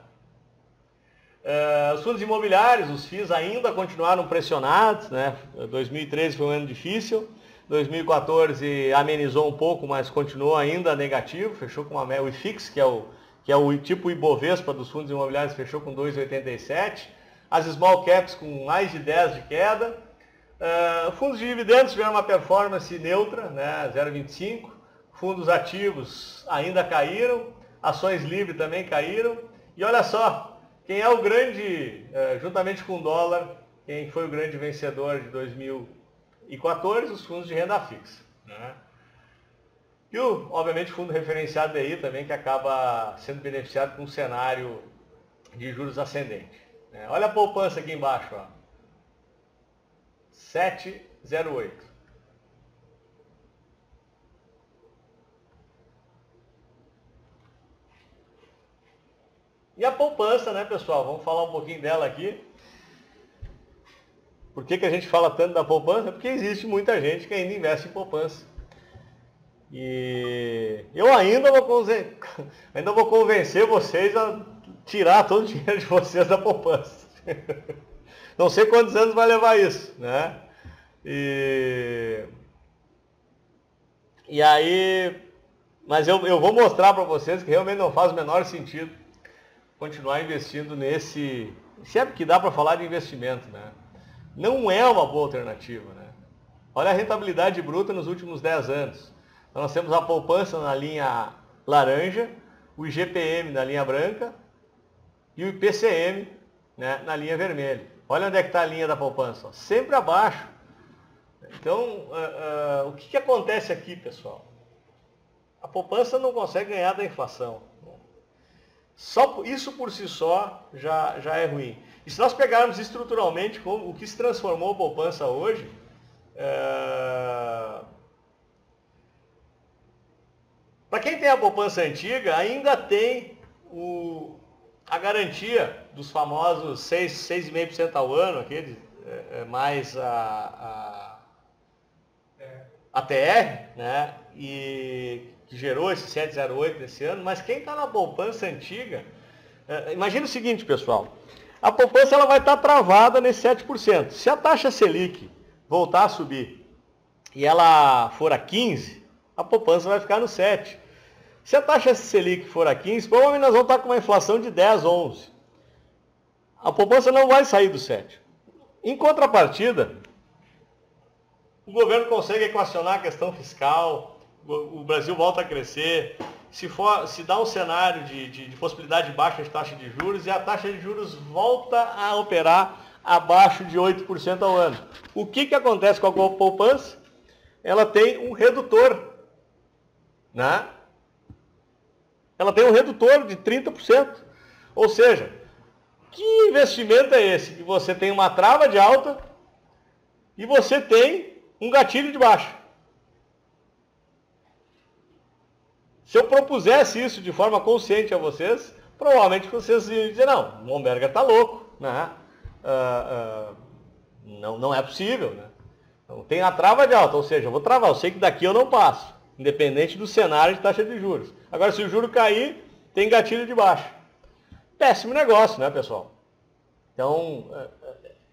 Os fundos imobiliários, os FIIs ainda continuaram pressionados, né? 2013 foi um ano difícil, 2014 amenizou um pouco, mas continuou ainda negativo, fechou com o IFIX, que é o tipo Ibovespa dos fundos imobiliários, fechou com 2,87. As small caps com mais de 10 de queda. Fundos de dividendos tiveram uma performance neutra, né, 0,25. Fundos ativos ainda caíram. Ações livres também caíram. E olha só, quem é o grande, juntamente com o dólar, quem foi o grande vencedor de 2014? Os fundos de renda fixa, né? E, obviamente, o fundo referenciado DI também, que acaba sendo beneficiado com um cenário de juros ascendente. Olha a poupança aqui embaixo, ó. 7,08. E a poupança, né, pessoal? Vamos falar um pouquinho dela aqui. Por que a gente fala tanto da poupança? Porque existe muita gente que ainda investe em poupança. E eu ainda vou convencer vocês a tirar todo o dinheiro de vocês da poupança. Não sei quantos anos vai levar isso, né? E aí, mas eu vou mostrar para vocês que realmente não faz o menor sentido continuar investindo nesse, se é que dá para falar de investimento, né? Não é uma boa alternativa, né? Olha a rentabilidade bruta nos últimos 10 anos. Então, nós temos a poupança na linha laranja, o IGPM na linha branca e o IPCM, né, na linha vermelha. Olha onde é que está a linha da poupança, ó, sempre abaixo. Então, o que acontece aqui, pessoal? A poupança não consegue ganhar da inflação. Só isso por si só já é ruim. E se nós pegarmos estruturalmente como o que se transformou a poupança hoje, para quem tem a poupança antiga, ainda tem a garantia dos famosos 6,5% ao ano, aqueles, mais a TR, né? E que gerou esse 7,08 nesse ano, mas quem está na poupança antiga, imagina o seguinte, pessoal, a poupança ela vai estar travada nesse 7%. Se a taxa Selic voltar a subir e ela for a 15%, a poupança vai ficar no 7%. Se a taxa Selic for a 15%, provavelmente nós vamos estar com uma inflação de 10%, 11%. A poupança não vai sair do 7%. Em contrapartida, o governo consegue equacionar a questão fiscal, o Brasil volta a crescer, se dá um cenário de possibilidade de baixa de taxa de juros e a taxa de juros volta a operar abaixo de 8% ao ano. O que acontece com a poupança? Ela tem um redutor, né? Ela tem um redutor de 30%. Ou seja, que investimento é esse? Que você tem uma trava de alta e você tem um gatilho de baixa. Se eu propusesse isso de forma consciente a vocês, provavelmente vocês iam dizer, não, o Momberger está louco, né? Não é possível, né? Então, tem a trava de alta, ou seja, eu vou travar, eu sei que daqui eu não passo, independente do cenário de taxa de juros. Agora, se o juro cair, tem gatilho de baixa. Péssimo negócio, né, pessoal? Então,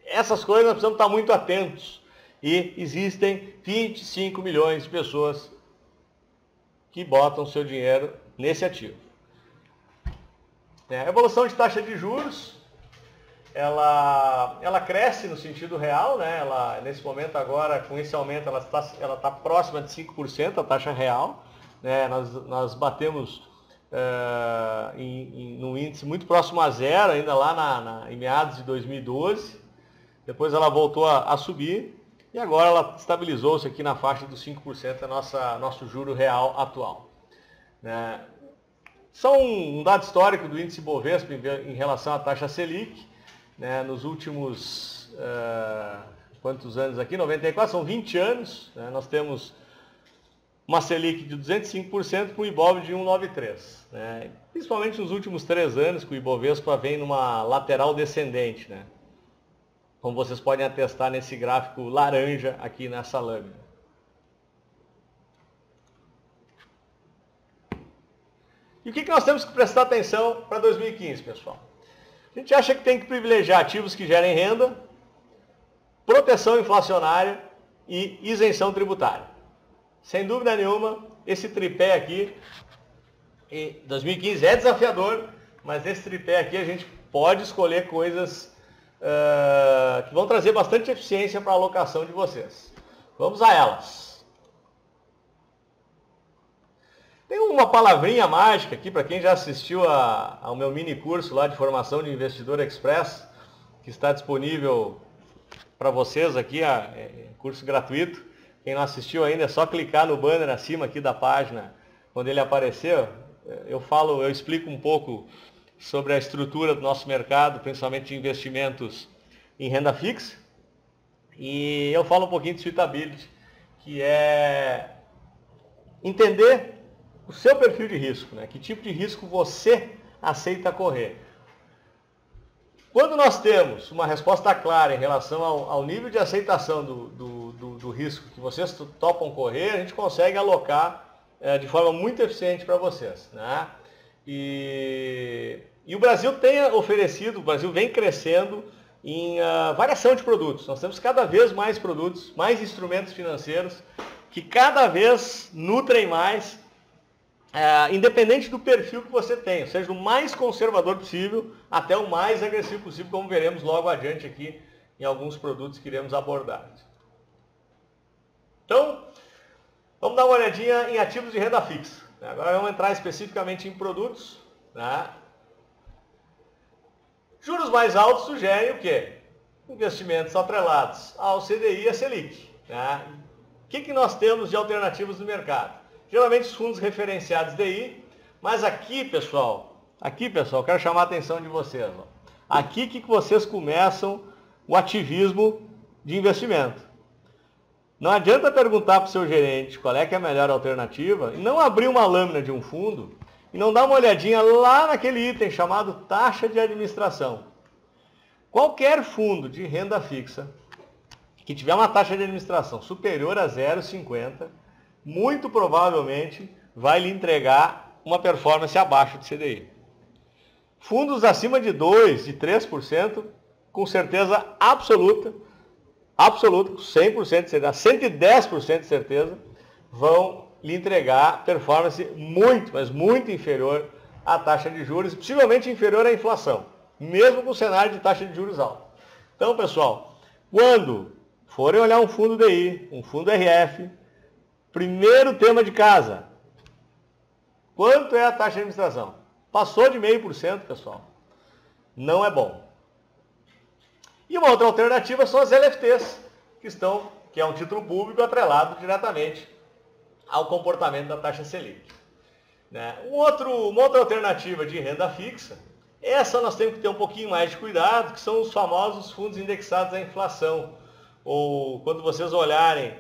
essas coisas nós precisamos estar muito atentos. E existem 25 milhões de pessoas que botam seu dinheiro nesse ativo. A evolução de taxa de juros, ela cresce no sentido real, né? Ela, nesse momento agora, com esse aumento, ela está próxima de 5% a taxa real. Né? Nós batemos num índice muito próximo a zero, ainda lá em meados de 2012. Depois ela voltou a subir. E agora ela estabilizou-se aqui na faixa dos 5%, nosso juro real atual. Né? Só um dado histórico do índice Bovespa em relação à taxa Selic. Né? Nos últimos, quantos anos aqui? 94, são 20 anos. Né? Nós temos uma Selic de 205% com o Ibov de 1,93%. Né? Principalmente nos últimos 3 anos, que o Ibovespa vem numa lateral descendente. Né? Como vocês podem atestar nesse gráfico laranja aqui nessa lâmina. E o que nós temos que prestar atenção para 2015, pessoal? A gente acha que tem que privilegiar ativos que gerem renda, proteção inflacionária e isenção tributária. Sem dúvida nenhuma, esse tripé aqui, em 2015 é desafiador, mas nesse tripé aqui a gente pode escolher coisas que vão trazer bastante eficiência para a alocação de vocês. Vamos a elas. Tem uma palavrinha mágica aqui, para quem já assistiu ao meu mini curso lá de formação de Investidor Express, que está disponível para vocês aqui, curso gratuito. Quem não assistiu ainda é só clicar no banner acima aqui da página, quando ele aparecer. Eu explico um pouco sobre a estrutura do nosso mercado, principalmente de investimentos em renda fixa. E eu falo um pouquinho de suitability, que é entender o seu perfil de risco, né? Que tipo de risco você aceita correr. Quando nós temos uma resposta clara em relação ao nível de aceitação do risco que vocês topam correr, a gente consegue alocar de forma muito eficiente para vocês, né? E o Brasil o Brasil vem crescendo em variação de produtos. Nós temos cada vez mais produtos, mais instrumentos financeiros que cada vez nutrem mais, independente do perfil que você tem, seja do mais conservador possível até o mais agressivo possível, como veremos logo adiante aqui em alguns produtos que iremos abordar. Então, Vamos dar uma olhadinha em ativos de renda fixa. Agora vamos entrar especificamente em produtos. Né? Juros mais altos sugerem o quê? Investimentos atrelados ao CDI e a Selic. Né? O que nós temos de alternativas no mercado? Geralmente os fundos referenciados DI, mas aqui, pessoal, quero chamar a atenção de vocês. Ó. Aqui que vocês começam o ativismo de investimento. Não adianta perguntar para o seu gerente qual é que é a melhor alternativa e não abrir uma lâmina de um fundo e não dar uma olhadinha lá naquele item chamado taxa de administração. Qualquer fundo de renda fixa que tiver uma taxa de administração superior a 0,50, muito provavelmente vai lhe entregar uma performance abaixo do CDI. Fundos acima de 2%, de 3%, com certeza absoluta, com 100% de certeza, 110% de certeza, vão lhe entregar performance muito, mas muito inferior à taxa de juros, possivelmente inferior à inflação, mesmo com o cenário de taxa de juros alta. Então, pessoal, quando forem olhar um fundo DI, um fundo RF, primeiro tema de casa, quanto é a taxa de administração? Passou de 0,5%, pessoal. Não é bom. E uma outra alternativa são as LFTs, que é um título público atrelado diretamente ao comportamento da taxa Selic. Né? Uma outra alternativa de renda fixa, essa nós temos que ter um pouquinho mais de cuidado, que são os famosos fundos indexados à inflação. Ou quando vocês olharem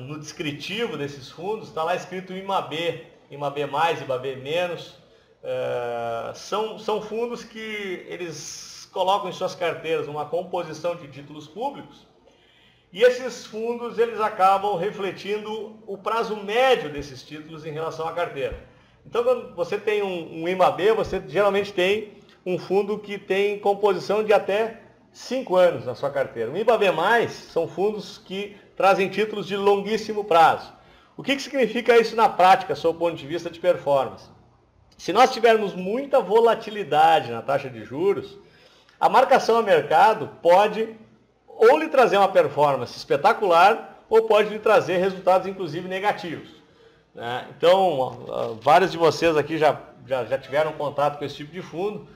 no descritivo desses fundos, está lá escrito IMAB, IMAB+, IMAB-. São fundos que eles colocam em suas carteiras uma composição de títulos públicos e esses fundos eles acabam refletindo o prazo médio desses títulos em relação à carteira. Então, quando você tem um IMAB, você geralmente tem um fundo que tem composição de até 5 anos na sua carteira. O IMAB+, são fundos que trazem títulos de longuíssimo prazo. O que significa isso na prática, sob o ponto de vista de performance? Se nós tivermos muita volatilidade na taxa de juros, a marcação a mercado pode ou lhe trazer uma performance espetacular ou pode lhe trazer resultados, inclusive, negativos. Né? Então, vários de vocês aqui já tiveram contato com esse tipo de fundo.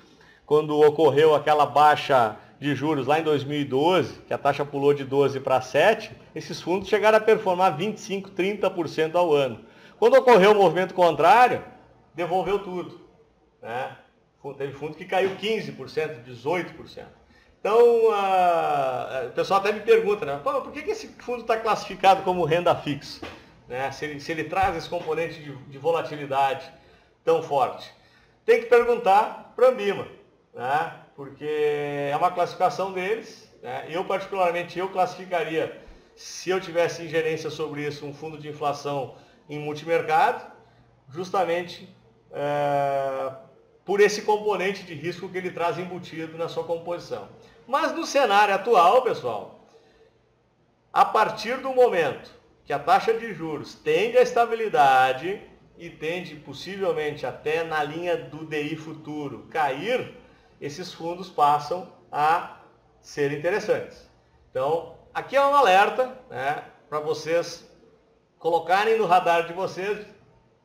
Quando ocorreu aquela baixa de juros lá em 2012, que a taxa pulou de 12 para 7, esses fundos chegaram a performar 25%, 30% ao ano. Quando ocorreu o movimento contrário, devolveu tudo. Né? Teve fundo que caiu 15%, 18%. Então, o pessoal até me pergunta, né? Por que esse fundo está classificado como renda fixa? Né? Se ele traz esse componente de volatilidade tão forte. Tem que perguntar para a Ambima, né? Porque é uma classificação deles. Né? Eu, particularmente, classificaria, se eu tivesse ingerência sobre isso, um fundo de inflação em multimercado, justamente por esse componente de risco que ele traz embutido na sua composição. Mas no cenário atual, pessoal, a partir do momento que a taxa de juros tende à estabilidade e tende possivelmente até na linha do DI futuro cair, esses fundos passam a ser interessantes. Então, aqui é um alerta, né, para vocês colocarem no radar de vocês.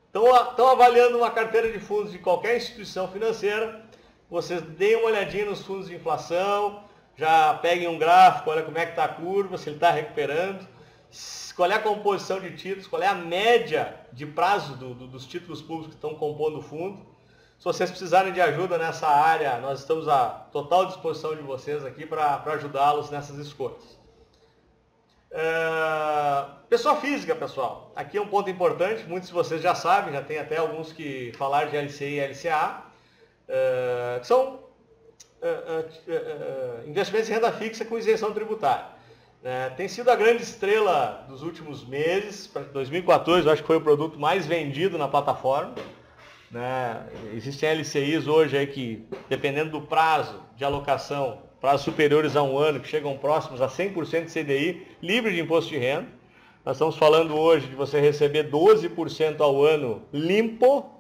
Estão avaliando uma carteira de fundos de qualquer instituição financeira, vocês deem uma olhadinha nos fundos de inflação, já peguem um gráfico, olha como é que está a curva, se ele está recuperando, qual é a composição de títulos, qual é a média de prazo dos títulos públicos que estão compondo o fundo. Se vocês precisarem de ajuda nessa área, nós estamos à total disposição de vocês aqui para ajudá-los nessas escolhas. Pessoa física, pessoal, aqui é um ponto importante, muitos de vocês já sabem, já tem até alguns que falaram de LCI e LCA, que são investimentos em renda fixa com isenção tributária. Tem sido a grande estrela dos últimos meses. Para 2014, eu acho que foi o produto mais vendido na plataforma. Existem LCIs hoje aí que, dependendo do prazo de alocação, prazos superiores a um ano, que chegam próximos a 100% de CDI, livre de imposto de renda. Nós estamos falando hoje de você receber 12% ao ano limpo.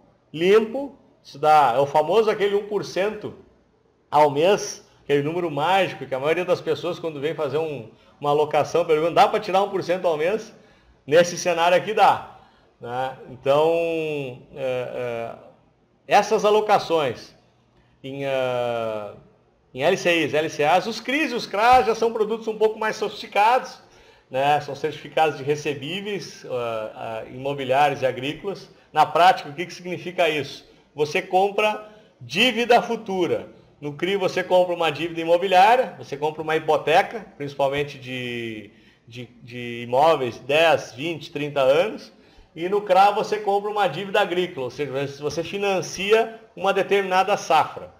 Isso dá, é o famoso aquele 1% ao mês, aquele número mágico que a maioria das pessoas, quando vem fazer uma alocação, pergunta, dá para tirar 1% ao mês? Nesse cenário aqui dá. né? Então, essas alocações em LCIs, LCAs, os CRIs e os CRAs já são produtos um pouco mais sofisticados, né? São certificados de recebíveis imobiliários e agrícolas. Na prática, o que significa isso? Você compra dívida futura. No CRI você compra uma dívida imobiliária, você compra uma hipoteca, principalmente de imóveis 10, 20, 30 anos. E no CRA você compra uma dívida agrícola, ou seja, você financia uma determinada safra.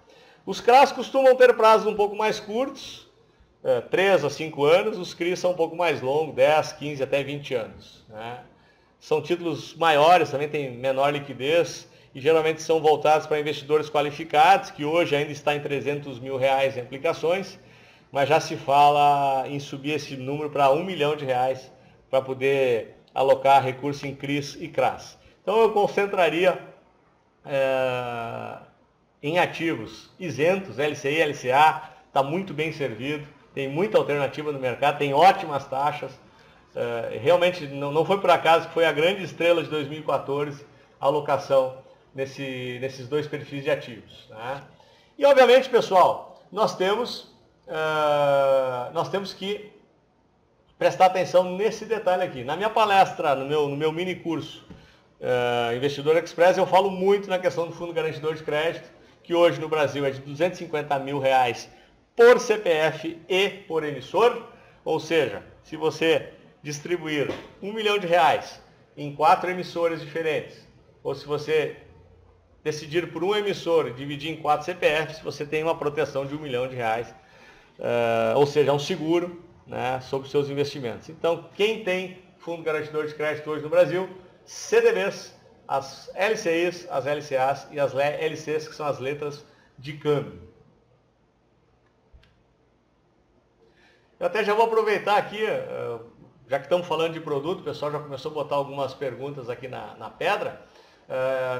Os CRAs costumam ter prazos um pouco mais curtos, 3 a 5 anos, os CRIs são um pouco mais longos, 10, 15 até 20 anos. Né? São títulos maiores, também tem menor liquidez e geralmente são voltados para investidores qualificados, que hoje ainda está em R$300 mil em aplicações, mas já se fala em subir esse número para R$1 milhão para poder alocar recursos em CRIs e CRAs. Então eu concentraria em ativos isentos, LCI, LCA, está muito bem servido, tem muita alternativa no mercado, tem ótimas taxas. Realmente não foi por acaso que foi a grande estrela de 2014 a alocação nesses dois perfis de ativos. Né? E obviamente, pessoal, nós temos que prestar atenção nesse detalhe aqui. Na minha palestra, no meu mini curso Investidor Express, eu falo muito na questão do fundo garantidor de crédito, que hoje no Brasil é de R$250 mil por CPF e por emissor. Ou seja, se você distribuir R$1 milhão em 4 emissores diferentes, ou se você decidir por um emissor e dividir em 4 CPFs, você tem uma proteção de R$1 milhão, ou seja, um seguro, né, sobre os seus investimentos. Então, quem tem fundo garantidor de crédito hoje no Brasil, CDBs, as LCIs, as LCAs e as LCs, que são as letras de câmbio. Eu até já vou aproveitar aqui, já que estamos falando de produto, o pessoal já começou a botar algumas perguntas aqui na pedra.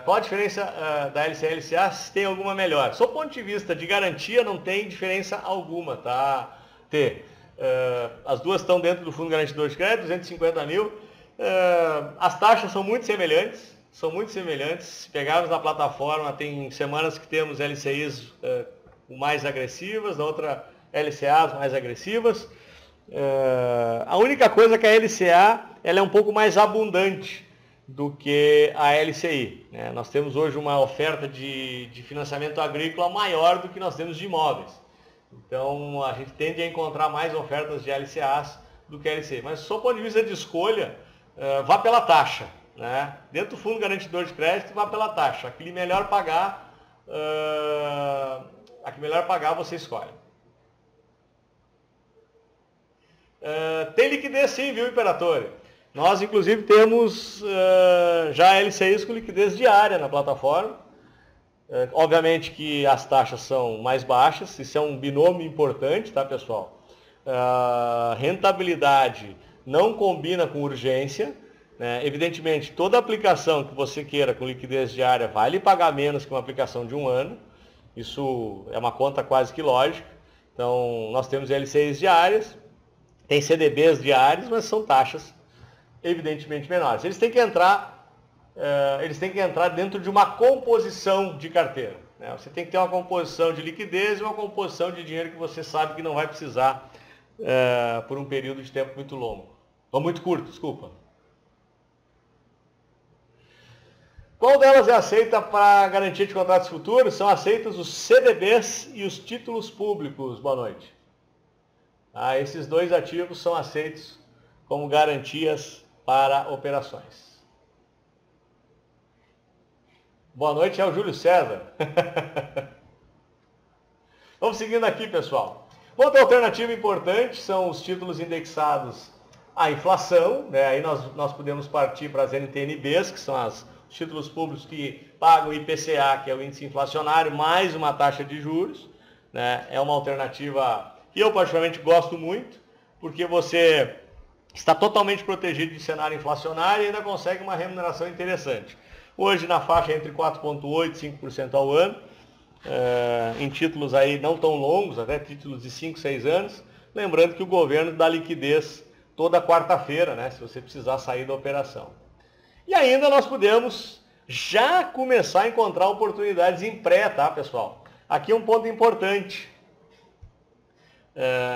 Qual a diferença da LCA e LCA, se tem alguma melhor? Sob o ponto de vista de garantia, não tem diferença alguma, tá? As duas estão dentro do fundo garantidor de crédito, 250 mil. As taxas são muito semelhantes, Se pegarmos na plataforma, tem semanas que temos LCIs mais agressivas, na outra LCAs mais agressivas. A única coisa é que a LCA ela é um pouco mais abundante do que a LCI. Né? Nós temos hoje uma oferta de financiamento agrícola maior do que nós temos de imóveis. Então, a gente tende a encontrar mais ofertas de LCAs do que LCI. Mas, sob o ponto de vista de escolha, vá pela taxa. Né? Dentro do fundo garantidor de crédito, vá pela taxa. A que melhor pagar, você escolhe. Tem liquidez sim, viu, Imperator? Nós, inclusive, temos já LCIs com liquidez diária na plataforma. Obviamente que as taxas são mais baixas, isso é um binômio importante, tá, pessoal? Rentabilidade não combina com urgência. Né? Evidentemente, toda aplicação que você queira com liquidez diária vai lhe pagar menos que uma aplicação de 1 ano. Isso é uma conta quase que lógica. Então, nós temos LCIs diárias, tem CDBs diários, mas são taxas evidentemente menores. Eles têm que entrar dentro de uma composição de carteira. Né? Você tem que ter uma composição de liquidez e uma composição de dinheiro que você sabe que não vai precisar por um período de tempo muito longo. Ou muito curto, desculpa. Qual delas é aceita para garantia de contratos futuros? São aceitos os CDBs e os títulos públicos. Boa noite. Esses dois ativos são aceitos como garantias para operações. Boa noite, é o Júlio César. Vamos seguindo aqui, pessoal. Outra alternativa importante são os títulos indexados à inflação. Né? Aí nós podemos partir para as NTNBs, que são os títulos públicos que pagam IPCA, que é o índice inflacionário, mais uma taxa de juros. Né? É uma alternativa que eu particularmente gosto muito, porque você está totalmente protegido de cenário inflacionário e ainda consegue uma remuneração interessante. Hoje na faixa entre 4,8% e 5% ao ano, em títulos aí não tão longos, até títulos de 5, 6 anos. Lembrando que o governo dá liquidez toda quarta-feira, né, se você precisar sair da operação. E ainda nós podemos já começar a encontrar oportunidades em pré, tá, pessoal? Aqui é um ponto importante.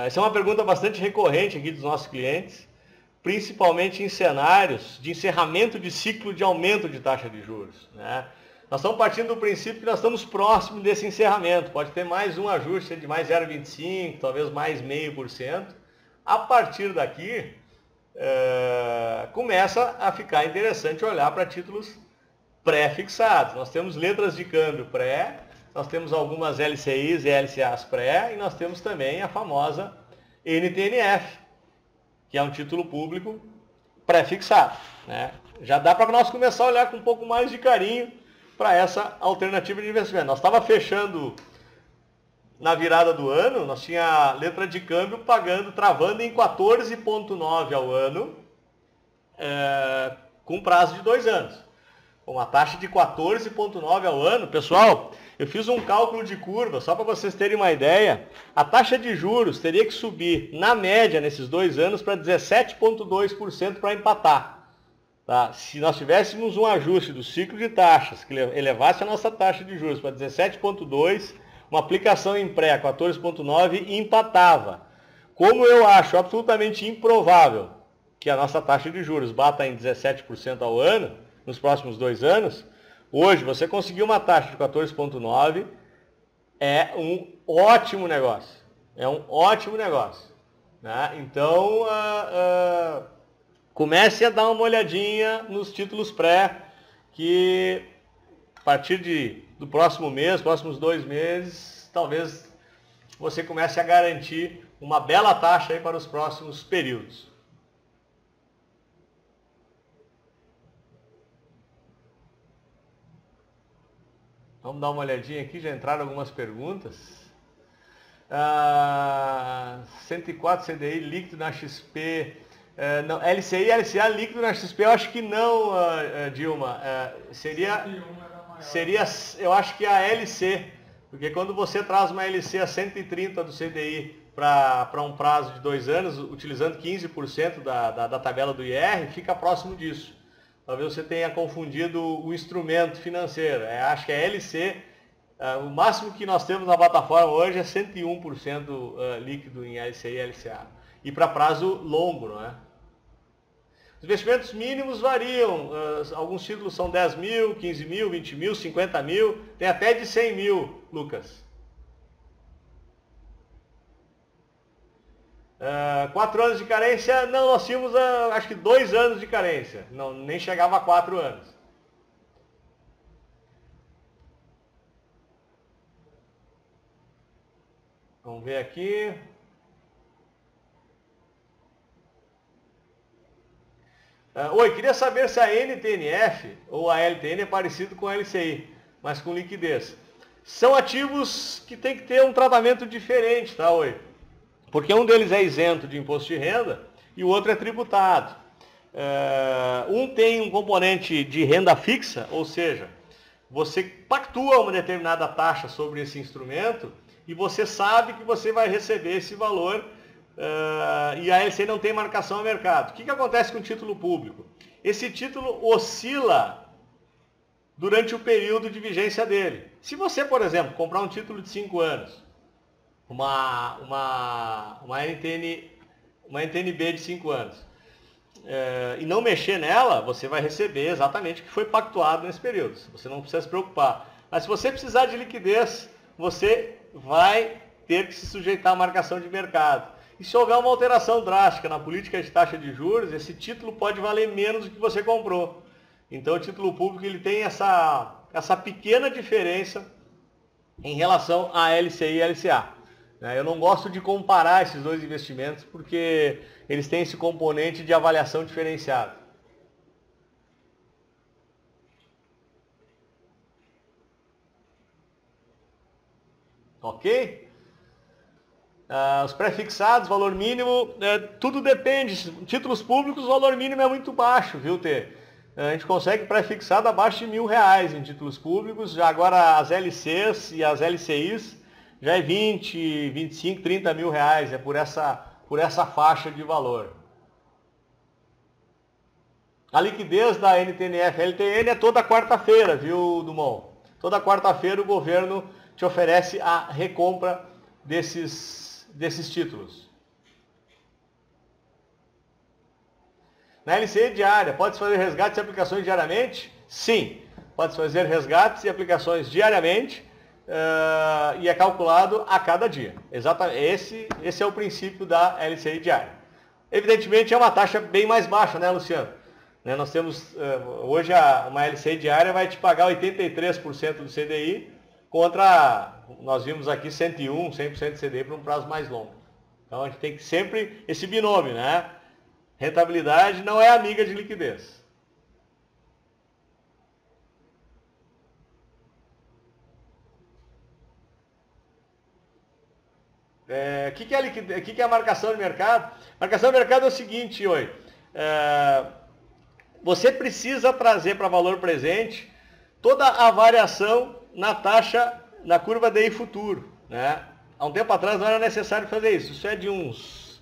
Essa é uma pergunta bastante recorrente aqui dos nossos clientes, principalmente em cenários de encerramento de ciclo de aumento de taxa de juros, né? Nós estamos partindo do princípio que nós estamos próximos desse encerramento. Pode ter mais um ajuste de mais 0,25%, talvez mais 0,5%. A partir daqui, começa a ficar interessante olhar para títulos pré-fixados. Nós temos letras de câmbio pré, nós temos algumas LCIs e LCAs pré, e nós temos também a famosa NTNF, que é um título público pré-fixado, né? Já dá para nós começar a olhar com um pouco mais de carinho para essa alternativa de investimento. Nós estava fechando na virada do ano, nós tinha letra de câmbio travando em 14,9 ao ano, com prazo de 2 anos. Uma taxa de 14,9 ao ano. Pessoal, eu fiz um cálculo de curva, só para vocês terem uma ideia. A taxa de juros teria que subir, na média, nesses 2 anos, para 17,2% para empatar. Tá? Se nós tivéssemos um ajuste do ciclo de taxas, que elevasse a nossa taxa de juros para 17,2%, uma aplicação em pré a 14,9% e empatava. Como eu acho absolutamente improvável que a nossa taxa de juros bata em 17% ao ano, nos próximos 2 anos, hoje você conseguir uma taxa de 14,9% é um ótimo negócio. É um ótimo negócio, né? Então, comece a dar uma olhadinha nos títulos pré, que a partir do próximo mês, próximos 2 meses, talvez você comece a garantir uma bela taxa aí para os próximos períodos. Vamos dar uma olhadinha aqui, já entraram algumas perguntas. 104 CDI líquido na XP. Não, LCI e LCA líquido na XP, eu acho que não, Dilma. Seria, eu acho que a LC, porque quando você traz uma LC a 130 do CDI para um prazo de 2 anos, utilizando 15% da tabela do IR, fica próximo disso. Talvez você tenha confundido o instrumento financeiro. Acho que é LC. O máximo que nós temos na plataforma hoje é 101% líquido em LCI e LCA. E para prazo longo, não é? Os investimentos mínimos variam. Alguns títulos são 10 mil, 15 mil, 20 mil, 50 mil. Tem até de 100 mil, Lucas. 4 anos de carência, não, nós tínhamos acho que 2 anos de carência, não, nem chegava a 4 anos. Vamos ver aqui. Oi, queria saber se a NTNF ou a LTN é parecido com a LCI, mas com liquidez. São ativos que tem que ter um tratamento diferente, tá, Oi? Porque um deles é isento de imposto de renda e o outro é tributado. Um tem um componente de renda fixa, ou seja, você pactua uma determinada taxa sobre esse instrumento e você sabe que você vai receber esse valor, e a LC não tem marcação a mercado. O que acontece com o título público? Esse título oscila durante o período de vigência dele. Se você, por exemplo, comprar um título de 5 anos, uma NTNB de 5 anos, e não mexer nela, você vai receber exatamente o que foi pactuado nesse período. Você não precisa se preocupar. Mas se você precisar de liquidez, você vai ter que se sujeitar à marcação de mercado. E se houver uma alteração drástica na política de taxa de juros, esse título pode valer menos do que você comprou. Então o título público ele tem essa pequena diferença em relação a LCI e LCA. Eu não gosto de comparar esses dois investimentos porque eles têm esse componente de avaliação diferenciada. Ok? Os pré-fixados, valor mínimo, tudo depende. Títulos públicos, o valor mínimo é muito baixo, viu, Tê? A gente consegue pré-fixado abaixo de R$1.000 em títulos públicos. Já agora as LCs e as LCIs já é 20, 25, 30 mil reais, por essa faixa de valor. A liquidez da NTNF-LTN é toda quarta-feira, viu, Dumont? Toda quarta-feira o governo te oferece a recompra desses títulos. Na LCI diária, pode-se fazer resgates e aplicações diariamente? Sim, pode-se fazer resgates e aplicações diariamente e é calculado a cada dia. Exatamente, esse é o princípio da LCI diária. Evidentemente é uma taxa bem mais baixa, né, Luciano? Né, nós temos, hoje uma LCI diária vai te pagar 83% do CDI contra, nós vimos aqui 101, 100% do CDI para um prazo mais longo. Então a gente tem que sempre esse binômio, né? Rentabilidade não é amiga de liquidez. O que é a marcação de mercado? Marcação de mercado é o seguinte, você precisa trazer para valor presente toda a variação na taxa, na curva DI futuro, né? Há um tempo atrás não era necessário fazer isso. Isso é de uns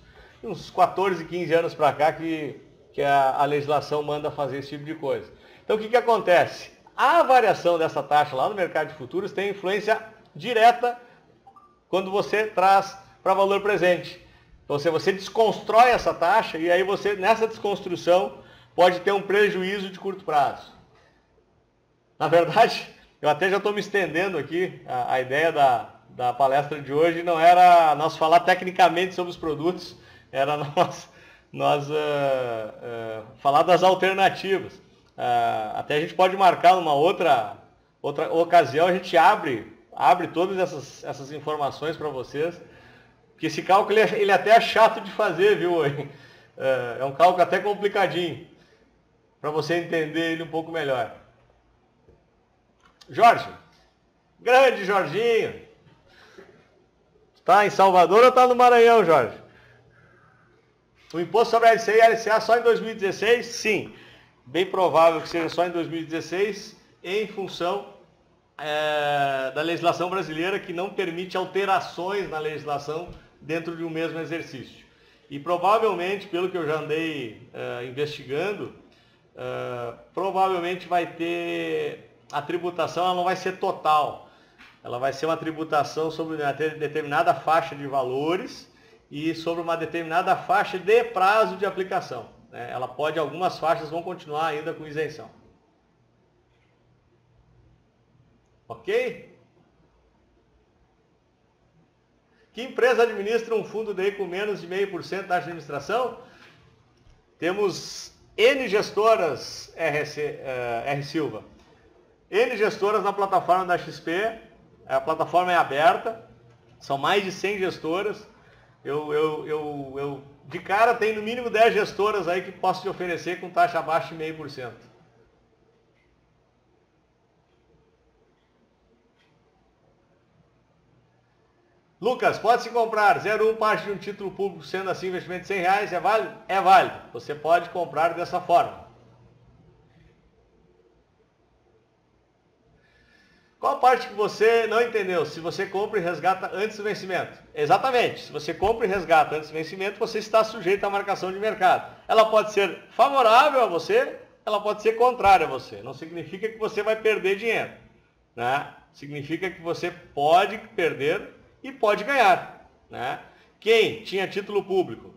14, 15 anos para cá que a legislação manda fazer esse tipo de coisa. Então o que acontece? A variação dessa taxa lá no mercado de futuros tem influência direta quando você traz para valor presente. Então você desconstrói essa taxa e aí você, nessa desconstrução, pode ter um prejuízo de curto prazo. Na verdade, eu até já estou me estendendo aqui, a ideia da palestra de hoje não era nós falar tecnicamente sobre os produtos, era nós falar das alternativas. Até a gente pode marcar numa outra ocasião, a gente abre todas essas informações para vocês, porque esse cálculo ele até é chato de fazer, viu? É um cálculo até complicadinho, para você entender ele um pouco melhor. Jorge, grande Jorginho, está em Salvador ou está no Maranhão, Jorge? O imposto sobre a LCI e a LCA só em 2016? Sim, bem provável que seja só em 2016, em função da legislação brasileira, que não permite alterações na legislação dentro de um mesmo exercício. E provavelmente, pelo que eu já andei investigando, provavelmente vai ter a tributação, ela não vai ser total, ela vai ser uma tributação sobre uma determinada faixa de valores e sobre uma determinada faixa de prazo de aplicação, né? Algumas faixas vão continuar ainda com isenção. Ok? Que empresa administra um fundo DI com menos de 0,5% taxa de administração? Temos N gestoras R Silva. N gestoras na plataforma da XP, a plataforma é aberta, são mais de 100 gestoras. Eu de cara tem no mínimo 10 gestoras aí que posso te oferecer com taxa abaixo de 0,5%. Lucas, pode-se comprar 0,1 parte de um título público, sendo assim investimento de R$100, é válido? É válido. Você pode comprar dessa forma. Qual parte que você não entendeu? Se você compra e resgata antes do vencimento. Exatamente. Se você compra e resgata antes do vencimento, você está sujeito à marcação de mercado. Ela pode ser favorável a você, ela pode ser contrária a você. Não significa que você vai perder dinheiro, né? Significa que você pode perder e pode ganhar, né? Quem tinha título público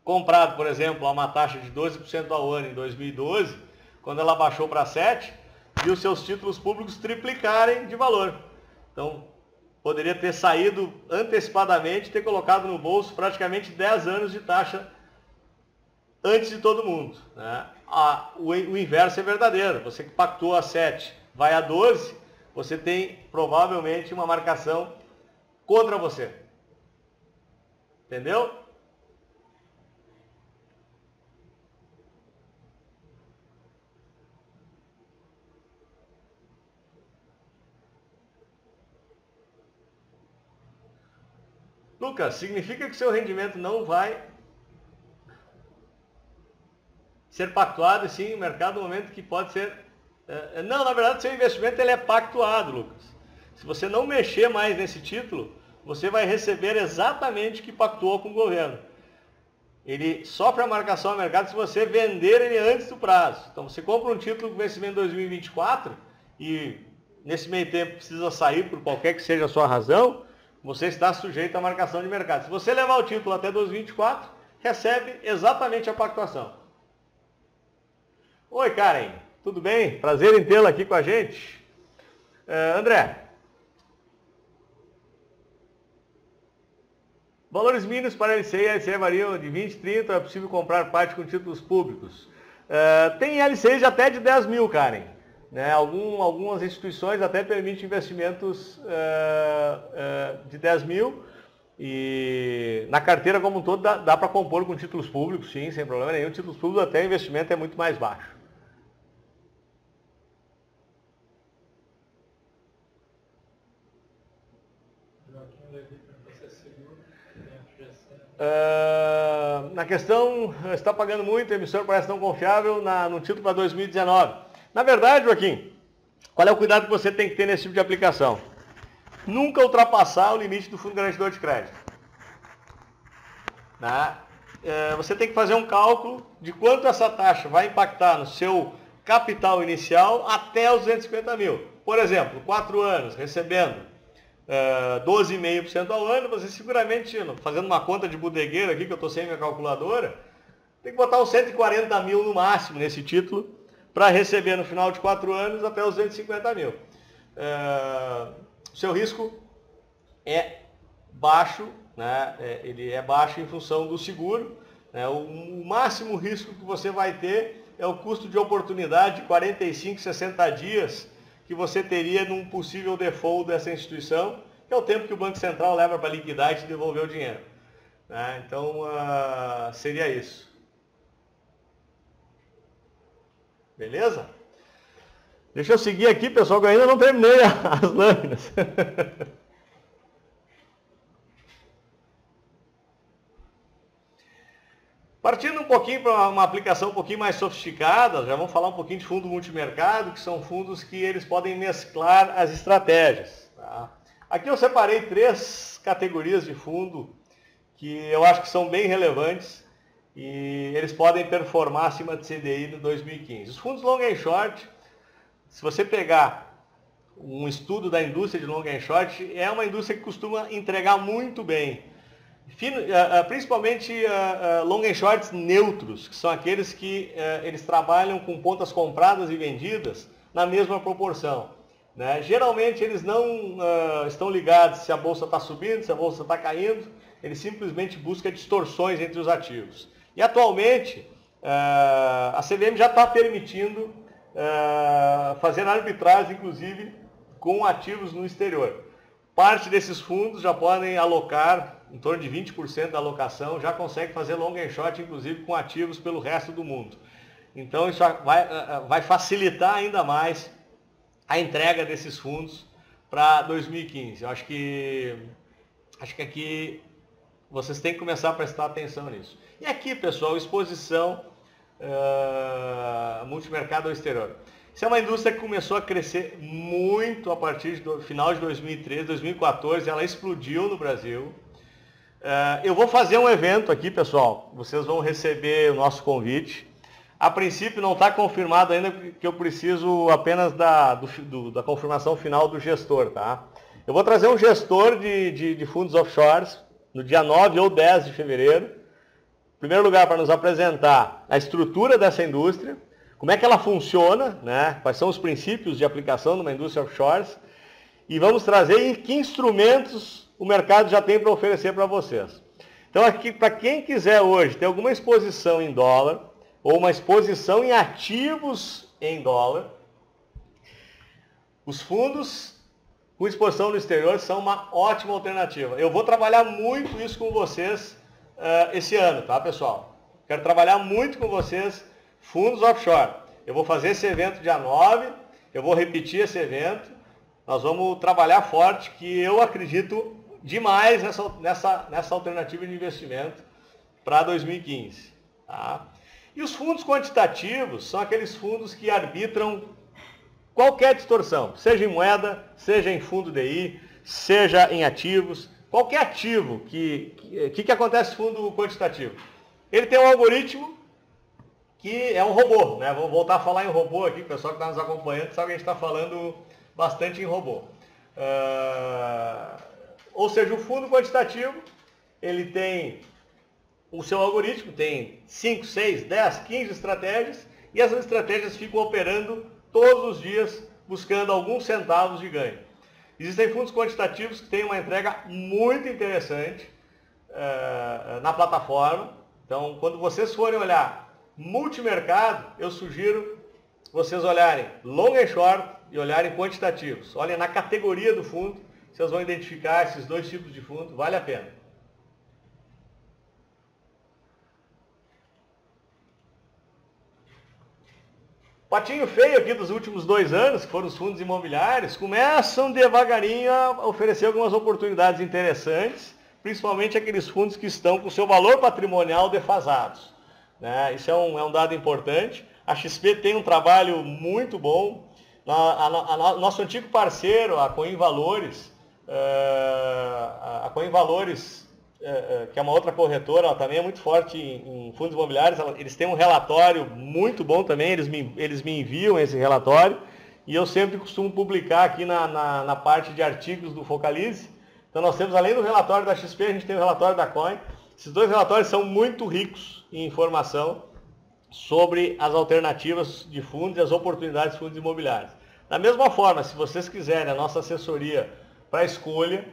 comprado, por exemplo, a uma taxa de 12% ao ano em 2012, quando ela baixou para 7%, viu seus títulos públicos triplicarem de valor. Então, poderia ter saído antecipadamente, ter colocado no bolso praticamente 10 anos de taxa antes de todo mundo, né? O inverso é verdadeiro. Você que pactou a 7, vai a 12, você tem provavelmente uma marcação contra você. Entendeu? Lucas, significa que seu rendimento não vai ser pactuado e sim o mercado no momento que pode ser... Não, na verdade, seu investimento ele é pactuado, Lucas. Se você não mexer mais nesse título, você vai receber exatamente o que pactuou com o governo. ele sofre a marcação a mercado se você vender ele antes do prazo. Então você compra um título com vencimento em 2024 e nesse meio tempo precisa sair por qualquer que seja a sua razão, você está sujeito à marcação de mercado. Se você levar o título até 2024, recebe exatamente a pactuação. Oi, Karen, tudo bem? Prazer em tê-la aqui com a gente. André, valores mínimos para LCI e LCI variam de 20, 30, é possível comprar parte com títulos públicos. Tem LCIs de até de 10 mil, Karen. Né? Algumas instituições até permitem investimentos de 10 mil e na carteira como um todo dá para compor com títulos públicos, sim, sem problema nenhum. Títulos públicos até o investimento é muito mais baixo. Na questão, está pagando muito, a emissora parece não confiável no título para 2019. Na verdade, Joaquim, qual é o cuidado que você tem que ter nesse tipo de aplicação? Nunca ultrapassar o limite do fundo garantidor de crédito. Você tem que fazer um cálculo de quanto essa taxa vai impactar no seu capital inicial até os 250 mil. Por exemplo, 4 anos recebendo 12,5% ao ano, você seguramente, fazendo uma conta de bodegueiro aqui, que eu estou sem minha calculadora, tem que botar uns 140 mil no máximo nesse título, para receber no final de 4 anos até os 250 mil. O seu risco é baixo, né? Ele é baixo em função do seguro. O máximo risco que você vai ter é o custo de oportunidade de 45, 60 dias que você teria num possível default dessa instituição, que é o tempo que o Banco Central leva para liquidar e te devolver o dinheiro. Então, seria isso. Beleza? Deixa eu seguir aqui, pessoal, que eu ainda não terminei as lâminas. Partindo um pouquinho para uma aplicação um pouquinho mais sofisticada, já vamos falar um pouquinho de fundo multimercado, que são fundos que eles podem mesclar as estratégias. Tá? Aqui eu separei 3 categorias de fundo que eu acho que são bem relevantes e eles podem performar acima de CDI no 2015. Os fundos long and short, se você pegar um estudo da indústria de long and short, é uma indústria que costuma entregar muito bem. Principalmente long and shorts neutros, que são aqueles que eles trabalham com pontas compradas e vendidas na mesma proporção. Né? Geralmente eles não estão ligados se a bolsa está subindo, se a bolsa está caindo, eles simplesmente buscam distorções entre os ativos. E atualmente a CVM já está permitindo fazer arbitragem, inclusive, com ativos no exterior. Parte desses fundos já podem alocar, em torno de 20% da alocação, já consegue fazer long and short, inclusive com ativos pelo resto do mundo. Então isso vai facilitar ainda mais a entrega desses fundos para 2015. Eu acho que aqui vocês têm que começar a prestar atenção nisso. E aqui, pessoal, exposição multimercado ao exterior. Isso é uma indústria que começou a crescer muito a partir do final de 2013, 2014, ela explodiu no Brasil. Eu vou fazer um evento aqui, pessoal, vocês vão receber o nosso convite. A princípio não está confirmado ainda, porque eu preciso apenas da confirmação final do gestor, tá? Eu vou trazer um gestor de fundos offshores no dia 9 ou 10 de fevereiro. Em primeiro lugar, para nos apresentar a estrutura dessa indústria, como é que ela funciona, né? Quais são os princípios de aplicação numa indústria offshore, e vamos trazer que instrumentos o mercado já tem para oferecer para vocês. Então, aqui, para quem quiser hoje ter alguma exposição em dólar, ou uma exposição em ativos em dólar, os fundos com exposição no exterior são uma ótima alternativa. Eu vou trabalhar muito isso com vocês esse ano, tá, pessoal? Quero trabalhar muito com vocês fundos offshore. Eu vou fazer esse evento dia 9, eu vou repetir esse evento, nós vamos trabalhar forte, que eu acredito demais nessa alternativa de investimento para 2015. Tá? E os fundos quantitativos são aqueles fundos que arbitram qualquer distorção, seja em moeda, seja em fundo DI, seja em ativos, qualquer ativo que acontece no fundo quantitativo. Ele tem um algoritmo que é um robô, né? Vou voltar a falar em robô aqui, o pessoal que está nos acompanhando sabe que a gente está falando bastante em robô. Ou seja, o fundo quantitativo, ele tem o seu algoritmo, tem 5, 6, 10, 15 estratégias, e essas estratégias ficam operando todos os dias, buscando alguns centavos de ganho. Existem fundos quantitativos que têm uma entrega muito interessante na plataforma. Então, quando vocês forem olhar multimercado, eu sugiro vocês olharem long and short e olharem quantitativos. Olhem na categoria do fundo, vocês vão identificar esses dois tipos de fundo, vale a pena. Patinho feio aqui dos últimos 2 anos, que foram os fundos imobiliários, começam devagarinho a oferecer algumas oportunidades interessantes, principalmente aqueles fundos que estão com o seu valor patrimonial defasados. Né? Isso é um dado importante. A XP tem um trabalho muito bom. Nosso antigo parceiro, a Coin Valores, que é uma outra corretora, ela também é muito forte em fundos imobiliários, eles têm um relatório muito bom também, eles me enviam esse relatório, e eu sempre costumo publicar aqui na parte de artigos do Focalize. Então nós temos, além do relatório da XP, a gente tem o relatório da Coin. Esses dois relatórios são muito ricos em informação sobre as alternativas de fundos e as oportunidades de fundos imobiliários. Da mesma forma, se vocês quiserem a nossa assessoria para escolha,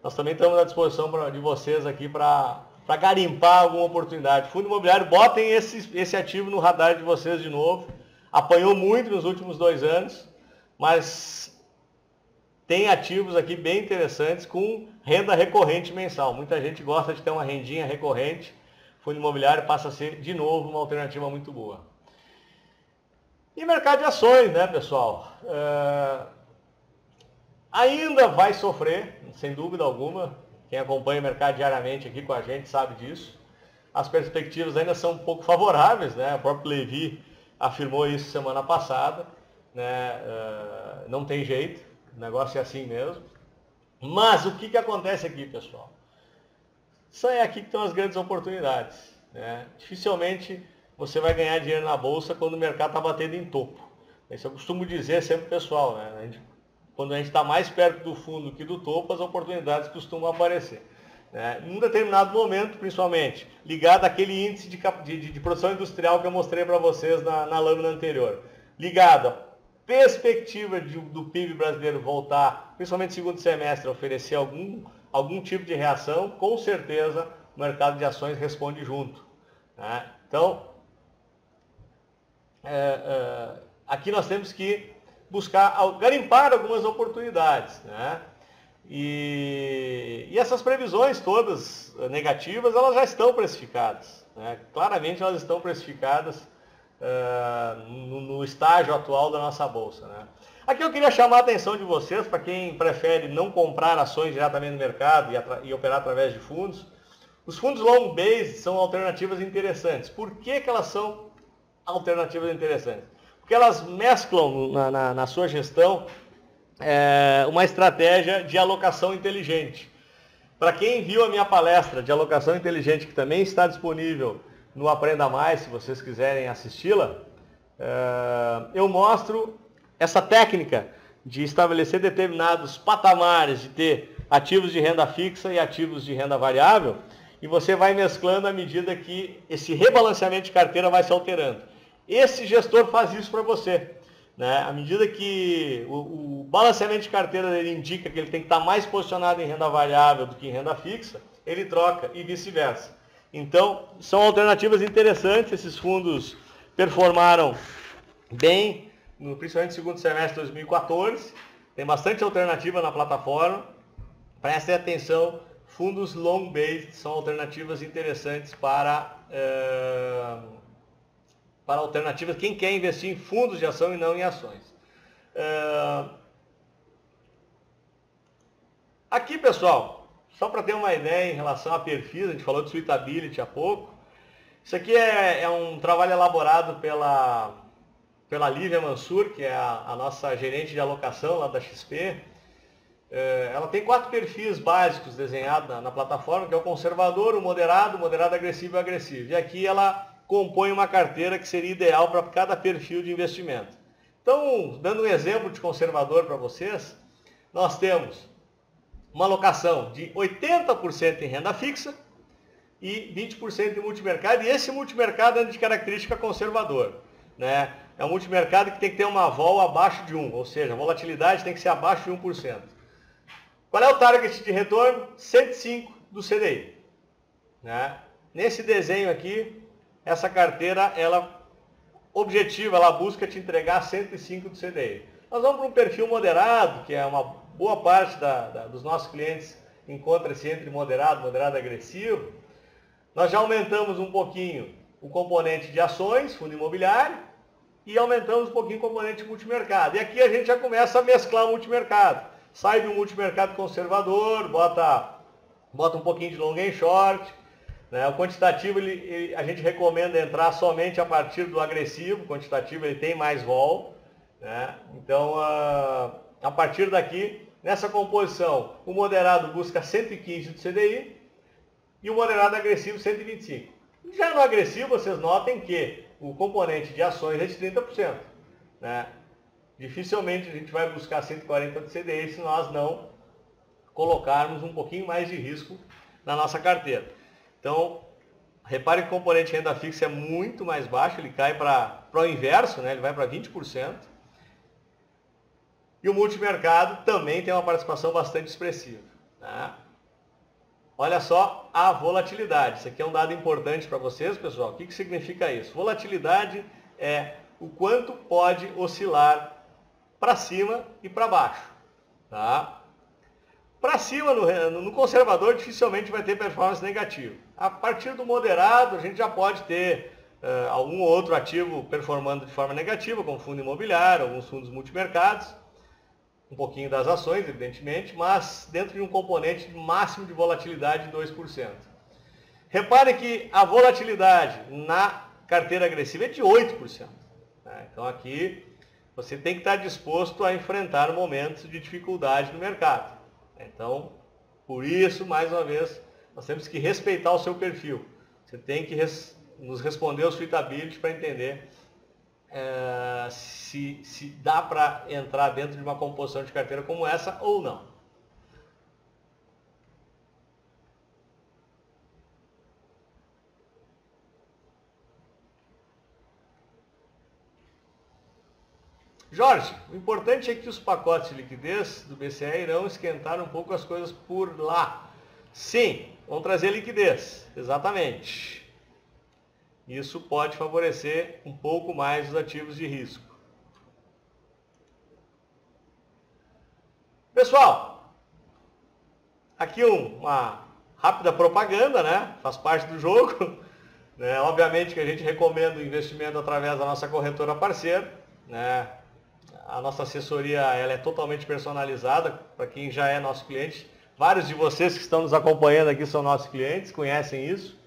nós também estamos à disposição de vocês aqui para garimpar alguma oportunidade. Fundo imobiliário, botem esse ativo no radar de vocês de novo. Apanhou muito nos últimos 2 anos, mas tem ativos aqui bem interessantes com renda recorrente mensal. Muita gente gosta de ter uma rendinha recorrente. Fundo imobiliário passa a ser, de novo, uma alternativa muito boa. E mercado de ações, né, pessoal? Ainda vai sofrer, sem dúvida alguma. Quem acompanha o mercado diariamente aqui com a gente sabe disso. As perspectivas ainda são um pouco favoráveis, né? O próprio Levi afirmou isso semana passada. Né? Não tem jeito, o negócio é assim mesmo. Mas o que acontece aqui, pessoal? Isso é aqui que estão as grandes oportunidades. Né? Dificilmente você vai ganhar dinheiro na bolsa quando o mercado está batendo em topo. Isso eu costumo dizer sempre, pessoal. Né? Quando a gente está mais perto do fundo que do topo, as oportunidades costumam aparecer. Né? Em um determinado momento, principalmente, ligado àquele índice de produção industrial que eu mostrei para vocês na lâmina anterior. Ligado à perspectiva do PIB brasileiro voltar, principalmente no segundo semestre, a oferecer algum tipo de reação, com certeza o mercado de ações responde junto. Né? Então, aqui nós temos que buscar garimpar algumas oportunidades. Né? E essas previsões todas negativas, elas já estão precificadas. Né? Claramente elas estão precificadas no estágio atual da nossa bolsa. Né? Aqui eu queria chamar a atenção de vocês, para quem prefere não comprar ações diretamente no mercado e operar através de fundos. Os fundos long base são alternativas interessantes. Por que elas são alternativas interessantes? Porque elas mesclam na sua gestão uma estratégia de alocação inteligente. Para quem viu a minha palestra de alocação inteligente, que também está disponível no Aprenda Mais, se vocês quiserem assisti-la, eu mostro essa técnica de estabelecer determinados patamares, de ter ativos de renda fixa e ativos de renda variável, e você vai mesclando à medida que esse rebalanceamento de carteira vai se alterando. Esse gestor faz isso para você. Né? À medida que o balanceamento de carteira dele indica que ele tem que estar mais posicionado em renda variável do que em renda fixa, ele troca e vice-versa. Então, são alternativas interessantes. Esses fundos performaram bem, principalmente no segundo semestre de 2014. Tem bastante alternativa na plataforma. Prestem atenção, fundos long based são alternativas interessantes para alternativas, quem quer investir em fundos de ação e não em ações. Aqui, pessoal, só para ter uma ideia em relação a perfis, a gente falou de suitability há pouco. Isso aqui é um trabalho elaborado pela Lívia Mansur, que é a nossa gerente de alocação lá da XP. ela tem 4 perfis básicos desenhados na plataforma, que é o conservador, o moderado agressivo e o agressivo. E aqui ela compõe uma carteira que seria ideal para cada perfil de investimento. Então, dando um exemplo de conservador para vocês, nós temos uma alocação de 80% em renda fixa e 20% em multimercado, e esse multimercado é de característica conservador, né? É um multimercado que tem que ter uma vol abaixo de 1, ou seja, a volatilidade tem que ser abaixo de 1%. Qual é o target de retorno? 105 do CDI, né? Nesse desenho aqui, essa carteira, ela busca te entregar 105 do CDI. Nós vamos para um perfil moderado, que é uma boa parte dos nossos clientes encontra-se entre moderado agressivo. Nós já aumentamos um pouquinho o componente de ações, fundo imobiliário, e aumentamos um pouquinho o componente multimercado. E aqui a gente já começa a mesclar o multimercado. Sai do multimercado conservador, bota um pouquinho de long and short, né? O quantitativo a gente recomenda entrar somente a partir do agressivo. O quantitativo ele tem mais vol, né? Então, a partir daqui, nessa composição, o moderado busca 115 do CDI e o moderado agressivo 125. Já no agressivo, vocês notem que o componente de ações é de 30%. Né? Dificilmente a gente vai buscar 140 do CDI se nós não colocarmos um pouquinho mais de risco na nossa carteira. Então, repare que o componente de renda fixa é muito mais baixo, ele cai para o inverso, né? Ele vai para 20%. E o multimercado também tem uma participação bastante expressiva. Tá? Olha só a volatilidade. Isso aqui é um dado importante para vocês, pessoal. O que significa isso? Volatilidade é o quanto pode oscilar para cima e para baixo. Tá? Para cima, no conservador, dificilmente vai ter performance negativa. A partir do moderado, a gente já pode ter algum outro ativo performando de forma negativa, como fundo imobiliário, alguns fundos multimercados, um pouquinho das ações, evidentemente, mas dentro de um componente máximo de volatilidade de 2%. Repare que a volatilidade na carteira agressiva é de 8%. Né? Então aqui você tem que estar disposto a enfrentar momentos de dificuldade no mercado. Então, por isso, mais uma vez, nós temos que respeitar o seu perfil. Você tem que nos responder o suitability para entender se dá para entrar dentro de uma composição de carteira como essa ou não. Jorge, o importante é que os pacotes de liquidez do BCE irão esquentar um pouco as coisas por lá. Sim, vão trazer liquidez, exatamente. Isso pode favorecer um pouco mais os ativos de risco. Pessoal, aqui uma rápida propaganda, né? Faz parte do jogo. Né? Obviamente que a gente recomenda o investimento através da nossa corretora parceira, né? A nossa assessoria ela é totalmente personalizada para quem já é nosso cliente. Vários de vocês que estão nos acompanhando aqui são nossos clientes, conhecem isso.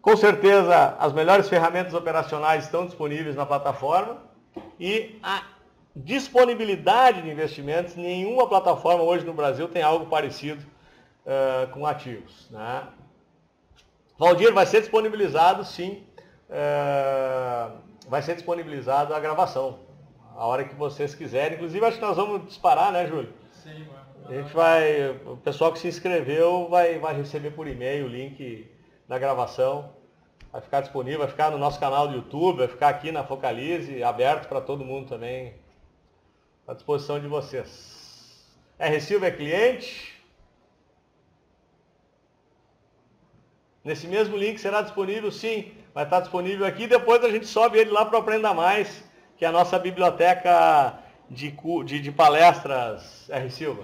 Com certeza, as melhores ferramentas operacionais estão disponíveis na plataforma e a disponibilidade de investimentos, nenhuma plataforma hoje no Brasil tem algo parecido com ativos. Né? Valdir, vai ser disponibilizado, sim, vai ser disponibilizado a gravação. A hora que vocês quiserem. Inclusive, acho que nós vamos disparar, né, Júlio? Sim, a gente vai. O pessoal que se inscreveu vai receber por e-mail o link da gravação. Vai ficar disponível, vai ficar no nosso canal do YouTube, vai ficar aqui na Focalize, aberto para todo mundo também. À disposição de vocês. R Silva é cliente. Nesse mesmo link será disponível, sim. Vai estar disponível aqui. Depois a gente sobe ele lá para o Aprenda Mais, que é a nossa biblioteca de palestras, R. Silva.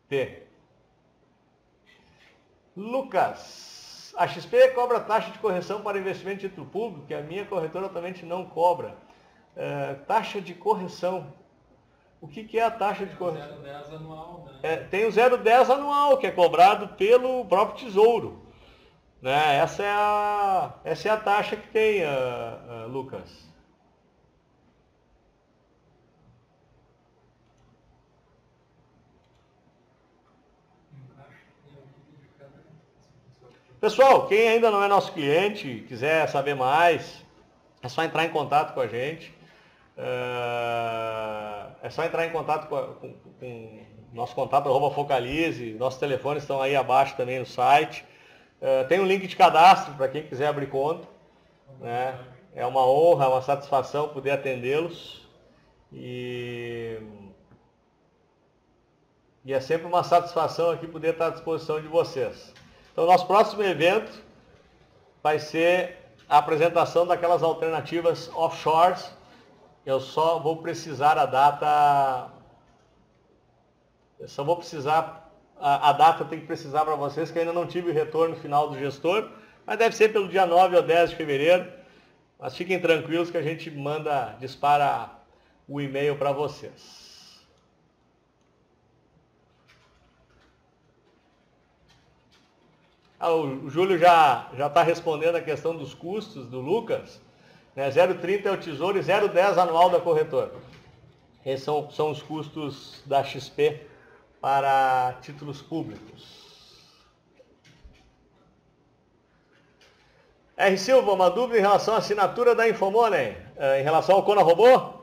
T. Lucas, a XP cobra taxa de correção para investimento em título público, que a minha corretora atualmente não cobra. Taxa de correção. O que é a taxa de correção? O 0,10 anual, né? Tem o 0,10 anual, que é cobrado pelo próprio Tesouro. Né? Essa é a taxa que tem, Lucas. Pessoal, quem ainda não é nosso cliente, quiser saber mais, é só entrar em contato com a gente. É só entrar em contato com nosso contato @Focalize, nossos telefones estão aí abaixo também no site. Tem um link de cadastro para quem quiser abrir conta, né? É uma honra, uma satisfação poder atendê-los e é sempre uma satisfação aqui poder estar à disposição de vocês. Então, nosso próximo evento vai ser a apresentação daquelas alternativas offshores. Eu só vou precisar a data. Eu só vou precisar. A data tem que precisar para vocês, que ainda não tive o retorno final do gestor, mas deve ser pelo dia 9 ou 10 de fevereiro. Mas fiquem tranquilos que a gente dispara o e-mail para vocês. O Júlio já está respondendo a questão dos custos do Lucas. 0,30 é o Tesouro e 0,10 anual da corretora. Esses são os custos da XP para títulos públicos. R. Silva, uma dúvida em relação à assinatura da Infomoney, em relação ao Kona Robô?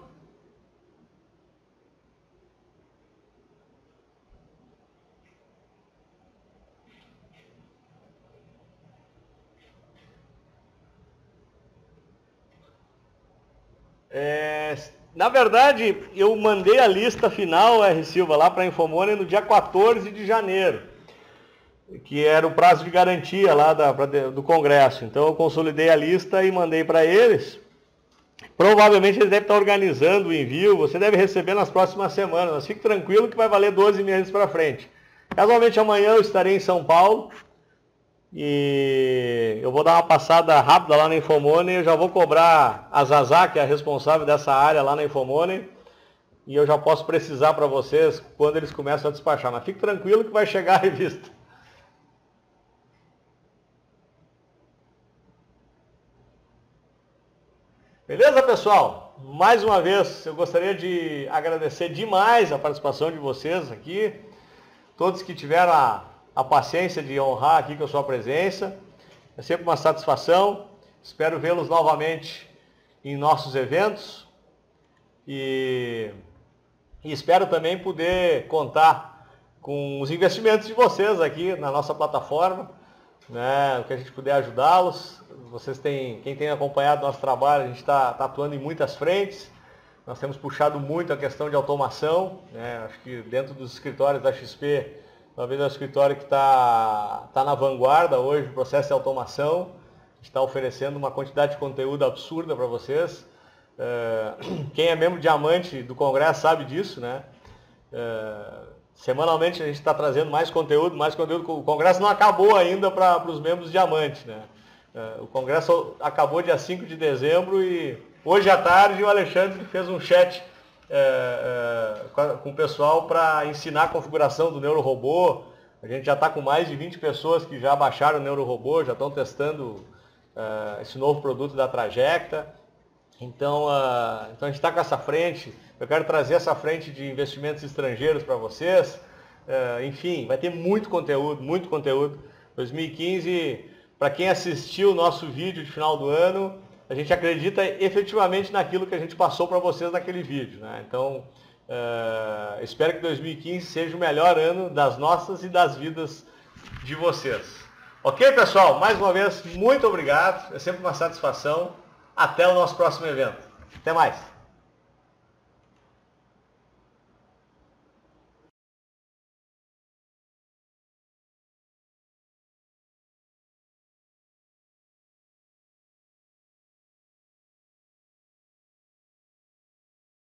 Na verdade, eu mandei a lista final, R. Silva, lá para a Infomoney no dia 14 de janeiro, que era o prazo de garantia lá do Congresso. Então eu consolidei a lista e mandei para eles. Provavelmente eles devem estar organizando o envio, você deve receber nas próximas semanas, mas fique tranquilo que vai valer 12 meses para frente. Casualmente amanhã eu estarei em São Paulo e eu vou dar uma passada rápida lá na Infomoney. Eu já vou cobrar a Zazá, que é a responsável dessa área lá na Infomoney, e eu já posso precisar para vocês quando eles começam a despachar, mas fique tranquilo que vai chegar a revista. Beleza, pessoal? Mais uma vez, eu gostaria de agradecer demais a participação de vocês aqui, todos que tiveram a paciência de honrar aqui com a sua presença. É sempre uma satisfação. Espero vê-los novamente em nossos eventos e espero também poder contar com os investimentos de vocês aqui na nossa plataforma, né? O que a gente puder ajudá-los. Quem tem acompanhado nosso trabalho, a gente está atuando em muitas frentes. Nós temos puxado muito a questão de automação, né? Acho que dentro dos escritórios da XP, talvez é o escritório que está na vanguarda hoje do processo de automação. A gente está oferecendo uma quantidade de conteúdo absurda para vocês. Quem é membro diamante do Congresso sabe disso, né? Semanalmente a gente está trazendo mais conteúdo. O Congresso não acabou ainda para os membros diamante, né? O Congresso acabou dia 5 de dezembro e hoje à tarde o Alexandre fez um chat com o pessoal para ensinar a configuração do NeuroRobô. A gente já está com mais de 20 pessoas que já baixaram o NeuroRobô, já estão testando esse novo produto da Trajecta. Então a gente está com essa frente. Eu quero trazer essa frente de investimentos estrangeiros para vocês. Enfim, vai ter muito conteúdo, muito conteúdo. 2015, para quem assistiu o nosso vídeo de final do ano, a gente acredita efetivamente naquilo que a gente passou para vocês naquele vídeo, né? Então, espero que 2015 seja o melhor ano das nossas e das vidas de vocês. Ok, pessoal? Mais uma vez, muito obrigado. É sempre uma satisfação. Até o nosso próximo evento. Até mais.